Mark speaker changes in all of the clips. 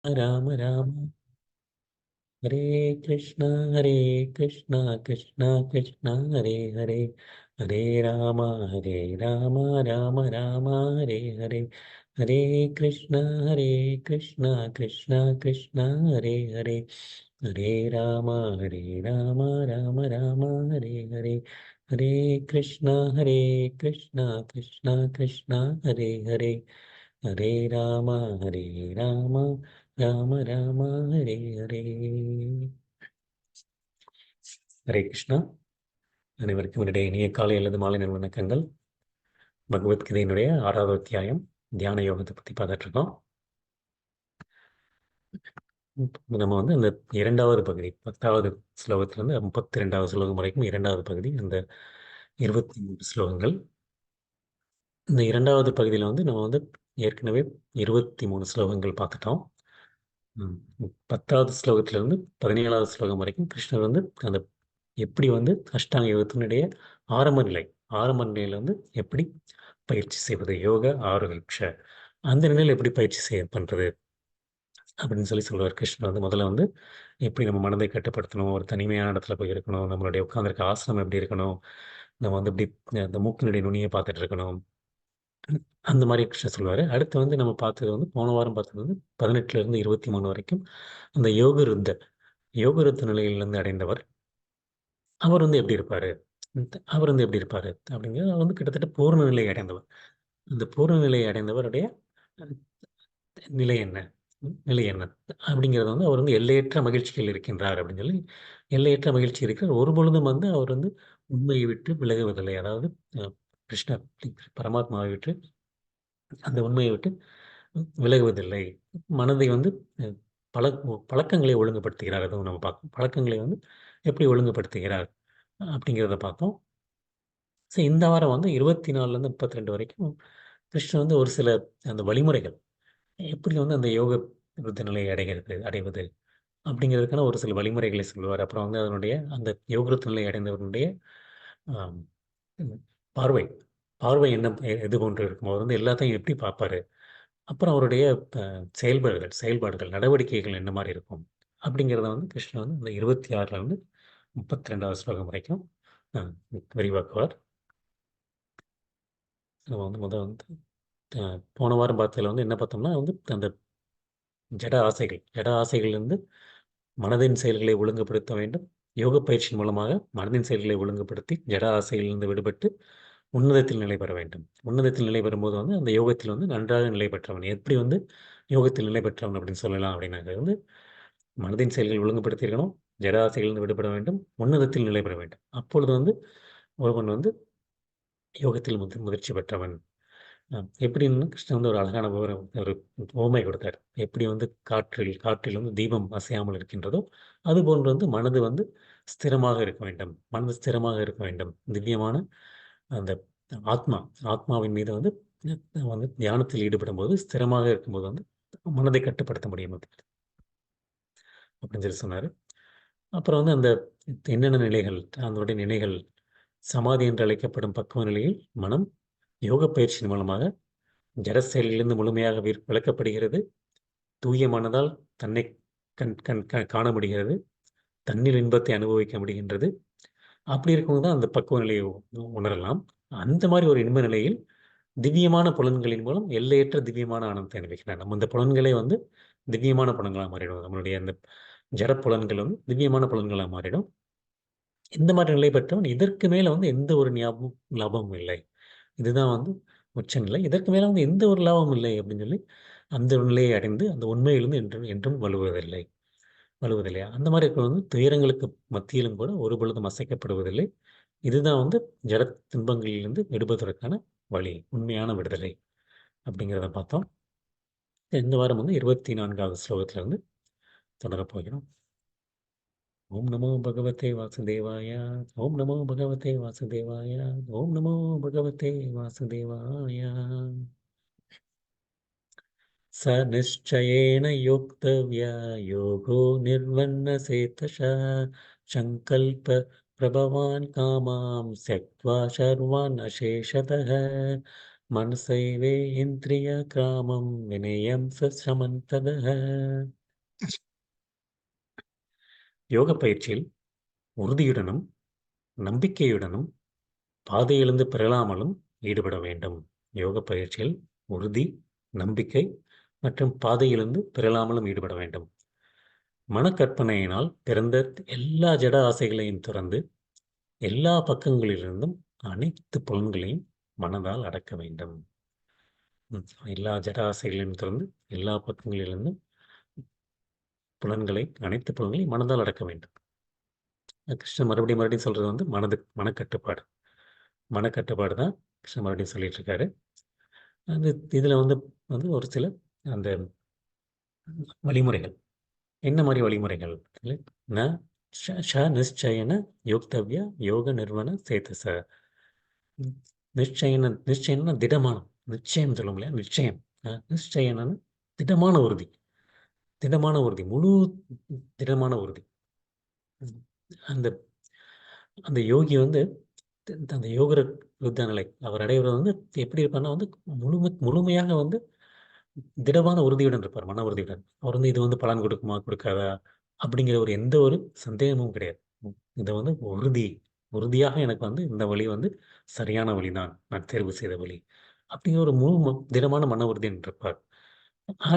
Speaker 1: राम राम हरे कृष्णा हरे कृष्णा कृष्णा कृष्णा हरे हरे हरे राम राम राम राम हरे हरे हरे कृष्णा कृष्णा कृष्णा हरे हरे हरे राम राम राम हरे हरे हरे कृष्णा कृष्णा कृष्णा हरे हरे हरे राम राम ராம ராம ஹரே ஹரே. ஹரே கிருஷ்ணா. அனைவருக்கும் என்னுடைய இனிய காலை அல்லது மாலை வணக்கங்கள். பகவத்கீதையினுடைய 6வது அத்தியாயம் தியான யோகத்தை பற்றி பார்த்துட்டு இருக்கோம். நம்ம வந்து அந்த 2வது பகுதி 10வது ஸ்லோகத்திலிருந்து 32வது ஸ்லோகம் வரைக்கும் 2வது பகுதி, அந்த 23 ஸ்லோகங்கள். இந்த 2வது பகுதியில் வந்து நம்ம வந்து ஏற்கனவே 23 ஸ்லோகங்கள் பார்த்துட்டோம். 10வது ஸ்லோகத்திலிருந்து 17வது ஸ்லோகம் வரைக்கும் கிருஷ்ணர் வந்து அந்த எப்படி வந்து அஷ்டாங்க யோகத்தினுடைய ஆரம்ப நிலை ஆரம்ப நிலையில வந்து எப்படி பயிற்சி செய்வது, யோக ஆரோக்கிய அந்த நிலையில் எப்படி பயிற்சி பண்றது அப்படின்னு சொல்லுவார். கிருஷ்ணர் வந்து முதல்ல வந்து எப்படி நம்ம மனதை கட்டுப்படுத்தணும், ஒரு தனிமையான இடத்துல போய் இருக்கணும், நம்மளுடைய உட்கார்ந்திருக்க ஆசனம் எப்படி இருக்கணும், நம்ம வந்து இப்படி அந்த மூக்கினுடைய நுனியை பார்த்துட்டு இருக்கணும், அந்த மாதிரி கிருஷ்ணர் சொல்லுவார். அடுத்து வந்து நம்ம பார்த்தது வந்து போன வாரம் பார்த்தது வந்து 18ல இருந்து 23 வரைக்கும் அந்த யோகருத்த நிலையிலிருந்து அடைந்தவர். அவர் வந்து எப்படி இருப்பாரு, அவர் வந்து எப்படி இருப்பாரு அப்படிங்கிறது அவர் வந்து கிட்டத்தட்ட பூர்ண நிலை அடைந்தவர். அந்த பூர்ண நிலை அடைந்தவருடைய அஹ், நிலை என்ன நிலை என்ன அப்படிங்கிறது வந்து அவர் வந்து எல்லையற்ற மகிழ்ச்சிகள் இருக்கின்றார் அப்படின்னு சொல்லி, எல்லையற்ற மகிழ்ச்சி இருக்கிற ஒரு பொழுதும் வந்து அவர் வந்து உண்மையை விட்டு விலகுவதில்லை. அதாவது அஹ், கிருஷ்ண பரமாத்மாவை விட்டு, அந்த உண்மையை விட்டு விலகுவதில்லை. மனதை வந்து அஹ், பழ பழக்கங்களை ஒழுங்குபடுத்துகிறார். அதுவும் நம்ம பார்க்கணும், பழக்கங்களை வந்து எப்படி ஒழுங்குபடுத்துகிறார் அப்படிங்கிறத பார்த்தோம். ஸோ இந்த வாரம் வந்து 24லேருந்து 32 வரைக்கும் கிருஷ்ணன் வந்து ஒரு சில அந்த வழிமுறைகள் எப்படி வந்து அந்த யோக விருத்த நிலையை அடைவது அப்படிங்கிறதுக்கான ஒரு சில வழிமுறைகளை சொல்லுவார். அப்புறம் வந்து அதனுடைய அந்த யோகருத்த நிலை அடைந்தவருடைய ஆம், உம், பார்வை பார்வை என்ன எது போன்று இருக்கும், அவர் வந்து எல்லாத்தையும் எப்படி பார்ப்பாரு, அப்புறம் அவருடைய செயல்பாடுகள் நடவடிக்கைகள் என்ன மாதிரி இருக்கும் அப்படிங்கிறத வந்து கிருஷ்ணன் வந்து இந்த 26ல இருந்து 32வது ஸ்லோகம் வரைக்கும் அஹ், விரிவாக்குவார். நம்ம வந்து முதல் வந்து போன வாரம் பார்த்ததுல வந்து என்ன பார்த்தோம்னா வந்து அந்த ஜட ஆசைகளிலிருந்து மனதின் செயல்களை ஒழுங்குபடுத்த வேண்டும். யோக பயிற்சியின் மூலமாக மனதின் செயல்களை ஒழுங்குபடுத்தி ஜட ஆசையிலிருந்து விடுபட்டு உன்னதத்தில் நிலை பெற வேண்டும். உன்னதத்தில் நிலை பெறும்போது வந்து அந்த யோகத்தில் வந்து நன்றாக நிலை பெற்றவன் எப்படி வந்து யோகத்தில் நிலை பெற்றவன் அப்படின்னு சொல்லலாம் அப்படின்னாக்க வந்து மனதின் செயல்கள் ஒழுங்குபடுத்தியிருக்கணும், ஜட ஆசைகளிலிருந்து விடுபட வேண்டும், உன்னதத்தில் நிலை பெற வேண்டும். அப்பொழுது வந்து ஒருவன் வந்து யோகத்தில் முதிர்ச்சி பெற்றவன். எப்படின்னு கிருஷ்ணன் வந்து ஒரு அழகான ஒரு உவமை கொடுத்தார். எப்படி வந்து காற்றில் வந்து தீபம் அசையாமல் இருக்கின்றதோ அதுபோன்று வந்து மனது வந்து ஸ்திரமாக இருக்க வேண்டும். மனது ஸ்திரமாக இருக்க வேண்டும். திவ்யமான அந்த ஆத்மா ஆத்மாவின் மீது வந்து வந்து தியானத்தில் ஈடுபடும் போது ஸ்திரமாக இருக்கும்போது வந்து மனதை கட்டுப்படுத்த முடியும் அப்படின்னு சொல்லி சொன்னார். அப்புறம் வந்து அந்த என்னென்ன நிலைகள், அதனுடைய நிலைகள் சமாதி என்று அழைக்கப்படும் பக்குவ நிலையில் மனம் யோக பயிற்சியின் மூலமாக ஜட செயலிலிருந்து முழுமையாக விளக்கப்படுகிறது. தூய மனதால் தன்னை கண் கண் காண முடிகிறது. தன்னில் இன்பத்தை அனுபவிக்க முடிகின்றது. அப்படி இருக்கும்போது தான் அந்த பக்குவ நிலையை உணரலாம். அந்த மாதிரி ஒரு இன்ப நிலையில் திவ்யமான புலன்களின் மூலம் எல்லையற்ற திவ்யமான ஆனந்தத்தை அனுபவிக்கிறார். நம்ம இந்த புலன்களே வந்து திவ்யமான புலன்களாக மாறிடும். நம்மளுடைய அந்த ஜட புலன்கள் வந்து திவ்யமான புலன்களாக மாறிடும். இந்த மாதிரி நிலை பெற்றவன் இதற்கு மேல வந்து எந்த ஒரு லாபமும் இல்லை. இதுதான் வந்து உச்சநிலை. இதற்கு மேல வந்து எந்த ஒரு லாபமும் இல்லை அப்படின்னு சொல்லி அந்த நிலையை அடைந்து அந்த உண்மையிலிருந்து என்றும் என்றும் வலுவதில்லை. அந்த மாதிரி இருக்கிற வந்து துயரங்களுக்கு மத்தியிலும் கூட ஒரு பொழுதும் அசைக்கப்படுவதில்லை. இதுதான் வந்து ஜட துன்பங்களிலிருந்து விடுபதற்கான வழி, உண்மையான விடுதலை அப்படிங்கிறத பார்த்தோம். இந்த வாரம் வந்து 24வது ஸ்லோகத்துல இருந்து தொடரப் போகிறோம். ஓம் நமோ பகவதே வாசுதேவாய. ஓம் நமோ பகவதே வாசுதேவாய. ஓம் நமோ பகவதே வாசுதேவாய. स निश्चयेन योक्तव्या योगो निर्वण्णसेतशः सङ्कल्पप्रभवान् कामां त्यक्त्वा सर्वान् अशेषतः மனசைவே இந்திரிய கிராமம் வினயம் சமந்ததः. யோக பயிற்சியில் உறுதியுடனும் நம்பிக்கையுடனும் பாதையிலிருந்து பிறழாமலும் ஈடுபட வேண்டும். யோக பயிற்சியில் உறுதி, நம்பிக்கை மற்றும் பாதையிலிருந்து பிறழாமலும் ஈடுபட வேண்டும். மனக்கற்பனையினால் பிறந்த எல்லா ஜட ஆசைகளையும் துறந்து எல்லா பக்கங்களிலிருந்தும் அனைத்து புலன்களையும் மனதால் அடக்க வேண்டும். எல்லா ஜட ஆசைகளையும் துறந்து எல்லா பக்கங்களிலிருந்தும் அனைத்து புலன்களையும் மனதால் அடக்க வேண்டும். கிருஷ்ணன் மறுபடியும் சொல்றது வந்து மனக்கட்டுப்பாடு. மனக்கட்டுப்பாடு தான் கிருஷ்ணன் மறுபடியும் சொல்லிட்டு இருக்காரு. அது இதுல வந்து வந்து ஒரு சில அந்த வழிமுறைகள். என்ன மாதிரி வழிமுறைகள்? ந நிச்சயன யோக்தவ்ய யோக நிறுவன சேத்தச. நிச்சயம்னா திடமான நிச்சயம் சொல்லும் இல்லையா? நிச்சயம். நிச்சயம்னா திடமான உறுதி. திடமான உறுதி, முழு திடமான உறுதி. அந்த அந்த யோகி வந்து அந்த யோகர யுத்த நிலை அவர் அடைவது வந்து எப்படி இருப்பார்னா வந்து முழுமையாக வந்து திடமான உறுதியுடன் இருப்பார், மன உறுதியுடன். அவர் வந்து இது வந்து பலன் கொடுக்குமா கொடுக்காதா அப்படிங்கிற எந்த ஒரு சந்தேகமும் கிடையாது. இதை வந்து உறுதியாக எனக்கு வந்து இந்த வழி வந்து சரியான வழிதான், நான் தேர்வு செய்த வழி அப்படிங்கிற ஒரு திடமான மன உறுதியுடன் இருப்பார்.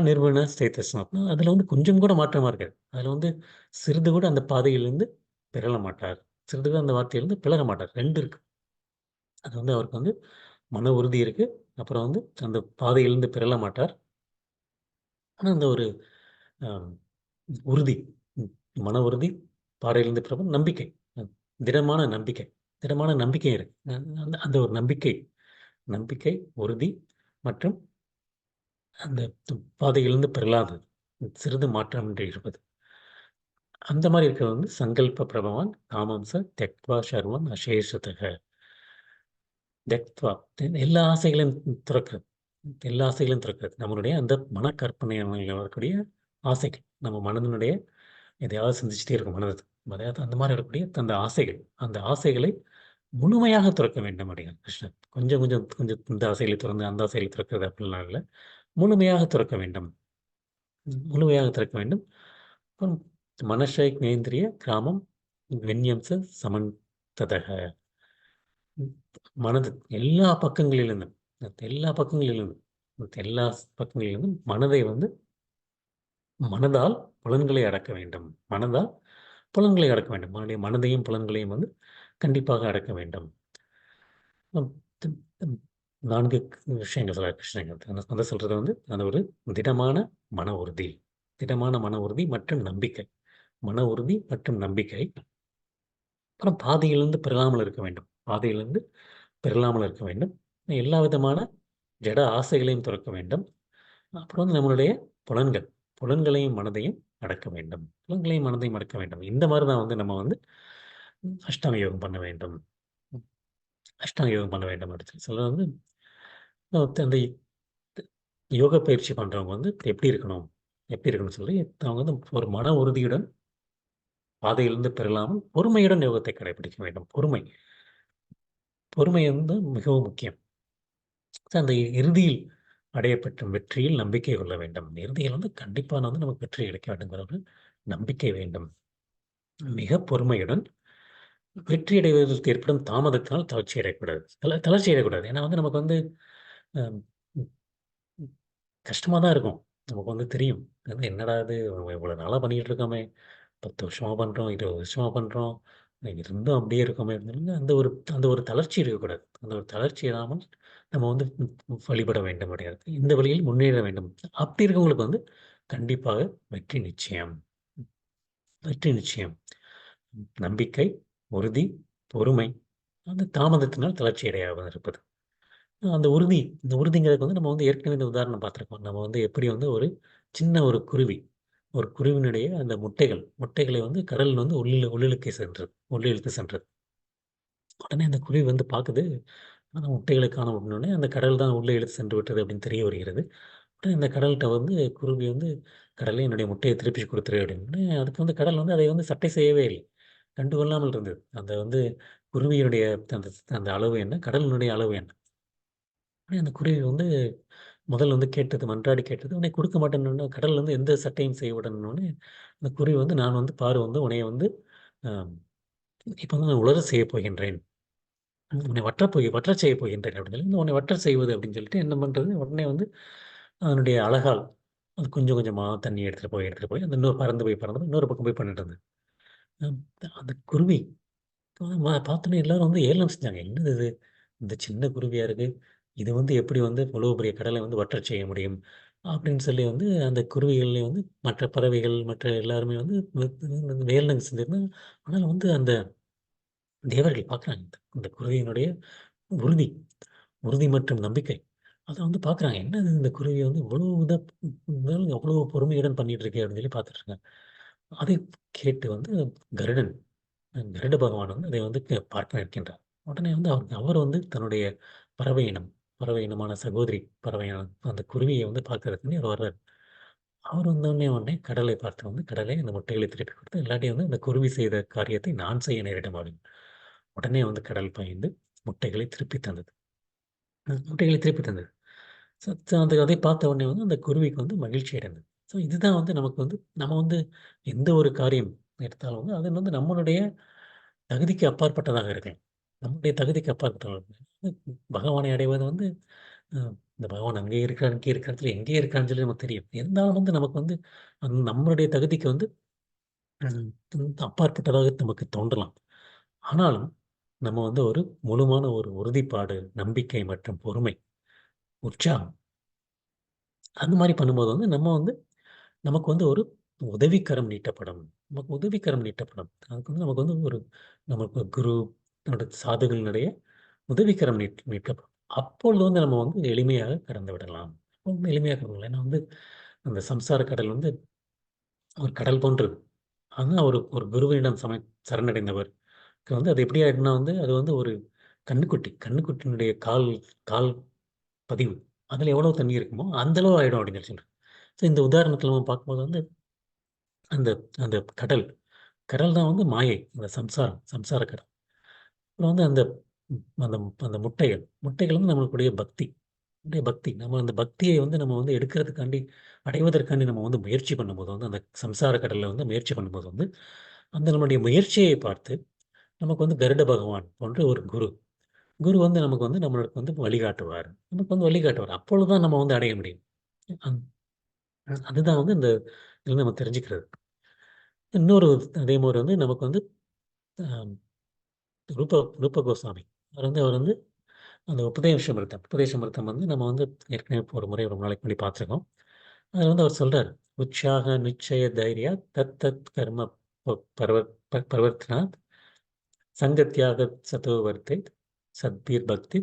Speaker 1: நிறுவன ஸ்டேட்டஸ் அதுல வந்து கொஞ்சம் கூட மாற்றமா இருக்காது. அதுல வந்து சிறிது கூட அந்த பாதையிலிருந்து பிறழ மாட்டார், சிறிது கூட அந்த வார்த்தையிலிருந்து பிளற மாட்டார். ரெண்டு இருக்கு. அது வந்து அவருக்கு வந்து மன உறுதி இருக்கு, அப்புறம் வந்து அந்த பாதையிலிருந்து பிறழ மாட்டார். ஆனா அந்த ஒரு உறுதி, மன உறுதி, பாறையிலிருந்து பிறகு நம்பிக்கை, திடமான நம்பிக்கை, திடமான நம்பிக்கை இருக்கு. அந்த அந்த ஒரு நம்பிக்கை, உறுதி மற்றும் அந்த பாதையிலிருந்து பிறலாது சிறிது மாற்றமின்றி இருப்பது. அந்த மாதிரி இருக்கிறது வந்து சங்கல்ப பிரபவான் காமம்ச தெக்வா சர்வம் அசேஷதக. தெக்வா எல்லா ஆசைகளையும் துறக்கிறது. எல்லா ஆசைகளையும் துறக்கிறது. நம்மளுடைய அந்த மனக்கற்பனை வரக்கூடிய ஆசைகள், நம்ம மனதினுடைய எதையாவது சிந்திச்சுட்டே இருக்கும் மனது. அதாவது அந்த மாதிரி இருக்கக்கூடிய அந்த ஆசைகள், அந்த ஆசைகளை முழுமையாக துறக்க வேண்டும் அப்படிங்க கிருஷ்ணன். கொஞ்சம் கொஞ்சம் கொஞ்சம் இந்த ஆசைகளை துறந்து அந்த ஆசைகளை துறக்கிறது அப்படிலாம் இல்லை, முழுமையாக துறக்க வேண்டும். முழுமையாக திறக்க வேண்டும். அப்புறம் மனசை நேந்திரிய கிராமம் வெண்யம்ச சமந்ததக. மனது எல்லா பக்கங்களிலிருந்தும் எல்லா பக்கங்களிலிருந்தும் எல்லா பக்கங்களிலிருந்தும் மனதை வந்து மனதால் புலன்களை அடக்க வேண்டும். மனதால் புலன்களை அடக்க வேண்டும். மனதையும் புலன்களையும் வந்து கண்டிப்பாக அடக்க வேண்டும். 4 விஷயங்கள் சொல்றார் கிருஷ்ணன். அந்த சொல்றது வந்து அந்த ஒரு திடமான மன உறுதி, திடமான மன உறுதி மற்றும் நம்பிக்கை. மன உறுதி மற்றும் நம்பிக்கை. அப்புறம் பாதையிலிருந்து பிறழாமல் இருக்க வேண்டும். பாதையிலிருந்து பிறழாமல் இருக்க வேண்டும். எல்லா விதமான ஜட ஆசைகளையும் துறக்க வேண்டும். அப்புறம் வந்து நம்மளுடைய புலன்கள், புலன்களையும் மனதையும் அடக்க வேண்டும். புலன்களையும் மனதையும் அடக்க வேண்டும். இந்த மாதிரி தான் வந்து நம்ம வந்து அஷ்டாங்க யோகம் பண்ண வேண்டும். அஷ்டாங்க யோகம் பண்ண வேண்டும் அப்படின்னு சொல்றது வந்து அந்த யோக பயிற்சி பண்றவங்க வந்து எப்படி இருக்கணும், எப்படி இருக்கணும்னு சொல்லி அவங்க வந்து ஒரு மன உறுதியுடன் பாதையிலிருந்து பெறலாமல் பொறுமையுடன் யோகத்தை கடைபிடிக்க வேண்டும். பொறுமை வந்து மிகவும் முக்கியம். அந்த இறுதியில் அடையப்பெற்றும் வெற்றியில் நம்பிக்கை கொள்ள வேண்டும். இறுதியில் வந்து கண்டிப்பாக வந்து நமக்கு வெற்றி கிடைக்க வேண்டுங்கிற ஒரு நம்பிக்கை வேண்டும். மிக பொறுமையுடன் வெற்றி அடைவதற்கு ஏற்படும் தாமதத்தினால் தளர்ச்சி அடையக்கூடாது. தளர்ச்சி அடையக்கூடாது. ஏன்னா வந்து நமக்கு வந்து கஷ்டமா தான் இருக்கும். நமக்கு வந்து தெரியும். அது என்னடா இது இவ்வளோ நாளா பண்ணிக்கிட்டு இருக்கோமே! 10 வருஷமா பண்றோம், 20 வருஷமா பண்றோம். இருந்தும் அப்படியே இருக்கோமே அப்படின்னு அந்த ஒரு தளர்ச்சி இருக்கக்கூடாது. அந்த ஒரு தளர்ச்சி இல்லாமல் நம்ம வந்து வழிபட வேண்டும் கிடையாது. இந்த வழியில் முன்னேற வேண்டும். அப்படி இருக்கவங்களுக்கு வந்து கண்டிப்பாக வெற்றி நிச்சயம். வெற்றி நிச்சயம். நம்பிக்கை, உறுதி, பொறுமை, அந்த தாமதத்தினால் தளர்ச்சி அடையாமல் இருப்பது. இந்த உறுதிங்கிறதுக்கு வந்து நம்ம வந்து ஏற்கனவே இந்த உதாரணம் பார்த்துருக்கோம். நம்ம வந்து எப்படி வந்து ஒரு சின்ன ஒரு குருவி, ஒரு குருவினுடைய அந்த முட்டைகளை வந்து கடல் வந்து உள்ளிழுத்து சென்றது. உடனே அந்த குருவி வந்து பார்க்குது. ஆனா முட்டைகளை காணோம் அப்படின்னோனே, அந்த கடல் தான் உள்ளே இழுத்து சென்று விட்டது அப்படின்னு தெரிய வருகிறது. உடனே இந்த கடல்ட்ட வந்து குருவி வந்து, "கடலே என்னுடைய முட்டைய திருப்பி குடுத்துரு" அப்படின்னு. அதுக்கு வந்து கடல் வந்து அதை வந்து சட்டை செய்யவே இல்லை. கண்டுகொள்ளாமல் இருந்தது. அந்த வந்து குருவியினுடைய அந்த அந்த அளவு என்ன? கடலினுடைய அளவு என்ன? அந்த குருவி வந்து முதல்ல வந்து கேட்டது, மன்றாடி கேட்டது. உடனே குடுக்க மாட்டேன்னோனே, கடல்ல இருந்து எந்த சட்டையும் செய்ய விடணுன்னோனே, அந்த குருவி வந்து, "நான் வந்து பாரு வந்து உன்னைய வந்து அ இப்ப வந்து நான் உலர செய்யப் போகின்றேன். உன்னை வற்றச் செய்யப் போகின்றேன்" அப்படின்னு சொல்லி, "உன்னை வற்றச் செய்வது" அப்படின்னு சொல்லிட்டு என்ன பண்றது, உடனே வந்து அதனுடைய அலகால் அது கொஞ்சம் கொஞ்சமா தண்ணி எடுத்துட்டு போய் அந்த இன்னொரு பறந்து போய் இன்னொரு பக்கம் போய் பண்ணிட்டு இருந்தது. அம் அந்த குருவி பார்த்தோனே எல்லாரும் வந்து ஏளனம் செஞ்சாங்க. "என்னது இது? இந்த சின்ன குருவியா இருக்கு. இது வந்து எப்படி வந்து இவ்வளவு பெரிய கடலை வந்து வற்றச் செய்ய முடியும்?" அப்படின்னு சொல்லி வந்து அந்த குருவிகள்லயும் வந்து மற்ற பறவைகள், மற்ற எல்லாருமே வந்து ஏளனம் செஞ்சிருந்தாங்க. ஆனாலும் வந்து அந்த தேவர்கள் பார்க்குறாங்க. இந்த குருவியினுடைய உறுதி, உறுதி மற்றும் நம்பிக்கை. அத வந்து பார்க்குறாங்க. என்னது இந்த குருவி வந்து இவ்வளவு எவ்வளவு பொறுமையுடன் பண்ணிட்டு இருக்கே! அப்படின்னு சொல்லி பார்த்துட்டு இருக்காங்க. அதை கேட்டு வந்து கருடன் கருட பகவான் வந்து அதை வந்து பார்க்க நிற்கின்றார். உடனே வந்து அவர் வந்து தன்னுடைய பறவை இனம், பறவை இனமான சகோதரி பறவை இனம் அந்த குருவிய வந்து பார்க்கறதுக்குன்னே அவர் வர்றாரு. அவர் வந்தோனே கடலை பார்த்து வந்து, "கடலே இந்த முட்டைகளை திருப்பி கொடுத்து, இல்லாட்டி வந்து இந்த குருவி செய்த காரியத்தை நான் செய்ய நேரிடும்" அப்படின்னு. உடனே வந்து கடல் பாய்ந்து முட்டைகளை திருப்பி தந்தது. முட்டைகளை திருப்பி தந்தது. ஸோ அந்த அதை பார்த்த உடனே வந்து அந்த குருவிக்கு வந்து மகிழ்ச்சி அடைந்தது. ஸோ இதுதான் வந்து நமக்கு வந்து நம்ம வந்து எந்த ஒரு காரியம் எடுத்தாலும் வந்து அது வந்து நம்மளுடைய தகுதிக்கு அப்பாற்பட்டதாக இருக்கலாம். நம்முடைய தகுதிக்கு அப்பாற்பட்டதாக இருக்கலாம். பகவானை அடைவது வந்து அ இந்த பகவான் அங்கே இருக்கிறார், இங்கே இருக்கிற இடத்துல எங்கே இருக்காருன்னு சொல்லி நமக்கு தெரியும். இருந்தாலும் வந்து நமக்கு வந்து நம்மளுடைய தகுதிக்கு வந்து அப்பாற்பட்டதாக நமக்கு தோன்றலாம். ஆனாலும் நம்ம வந்து ஒரு முழுமான ஒரு உறுதிப்பாடு, நம்பிக்கை மற்றும் பொறுமை, உற்சாகம் அந்த மாரி பண்ணும்போது வந்து நம்ம வந்து நமக்கு வந்து ஒரு உதவிக்கரம் நீட்டப்படும். நமக்கு உதவிக்கரம் நீட்டப்படும். அதுக்கு வந்து நமக்கு வந்து நமக்கு குரு, நம்முடைய சாதுகளினுடைய உதவிக்கரம் நீட்டப்படும். அப்பொழுது வந்து நம்ம வந்து எளிமையாக கடந்து விடலாம். ரொம்ப எளிமையா கடந்து விடலாம். ஏன்னா வந்து அந்த சம்சார கடல் வந்து ஒரு கடல் போன்றது. ஆனா ஒரு ஒரு குருவினிடம் சரணடைந்தவருக்கு வந்து அது எப்படி ஆயிடும்னா வந்து அது வந்து ஒரு கன்னுக்குட்டி. கன்னுக்குட்டியினுடைய கால் கால் பதிவு. அதில எவ்வளோ தண்ணீ இருக்குமோ, அந்த அளவு ஆயிடும் அப்படின்னு சொல்லி சொல்றேன். ஸோ இந்த உதாரணத்தில நம்ம பார்க்கும்போது வந்து அந்த அந்த கடல். கடல் தான் வந்து மாயை. அந்த சம்சார கடல். அப்புறம் வந்து அந்த அந்த முட்டைகள். முட்டைகள் வந்து நம்மளுடைய பக்தி. நம்முடைய பக்தி. நம்ம அந்த பக்தியை வந்து நம்ம வந்து எடுக்கிறதுக்காண்டி, அடைவதற்காண்டி நம்ம வந்து முயற்சி பண்ணும்போது வந்து, அந்த சம்சார கடல்ல வந்து முயற்சி பண்ணும்போது வந்து, அந்த நம்முடைய முயற்சியை பார்த்து, நமக்கு வந்து கருட பகவான் போன்ற ஒரு குரு. குரு வந்து நமக்கு வந்து நம்மளுக்கு வந்து வழிகாட்டுவார். நமக்கு வந்து வழிகாட்டுவார். அப்பொழுது தான் நம்ம வந்து அடைய முடியும். அந் அதுதான் வந்து இந்த இதுல நம்ம தெரிஞ்சுக்கிறது. இன்னொரு அதே மாரி வந்து நமக்கு வந்து அ ரூப கோஸ்வாமி. அவர் வந்து அந்த உபதேசமிருத்தம் வந்து நம்ம வந்து ஏற்கனவே ஒரு முறை ரொம்ப நாளைக்கு முன்னாடி பார்த்துருக்கோம். அதுல வந்து அவர் சொல்றாரு. "உற்சாக நிச்சய தைர்யா தத் தத் கர்ம ப பர்வத் பர்வர்த்தனாத் சங்கத்யாக சதோ வர்த்தேத் சத்பீர் பக்தி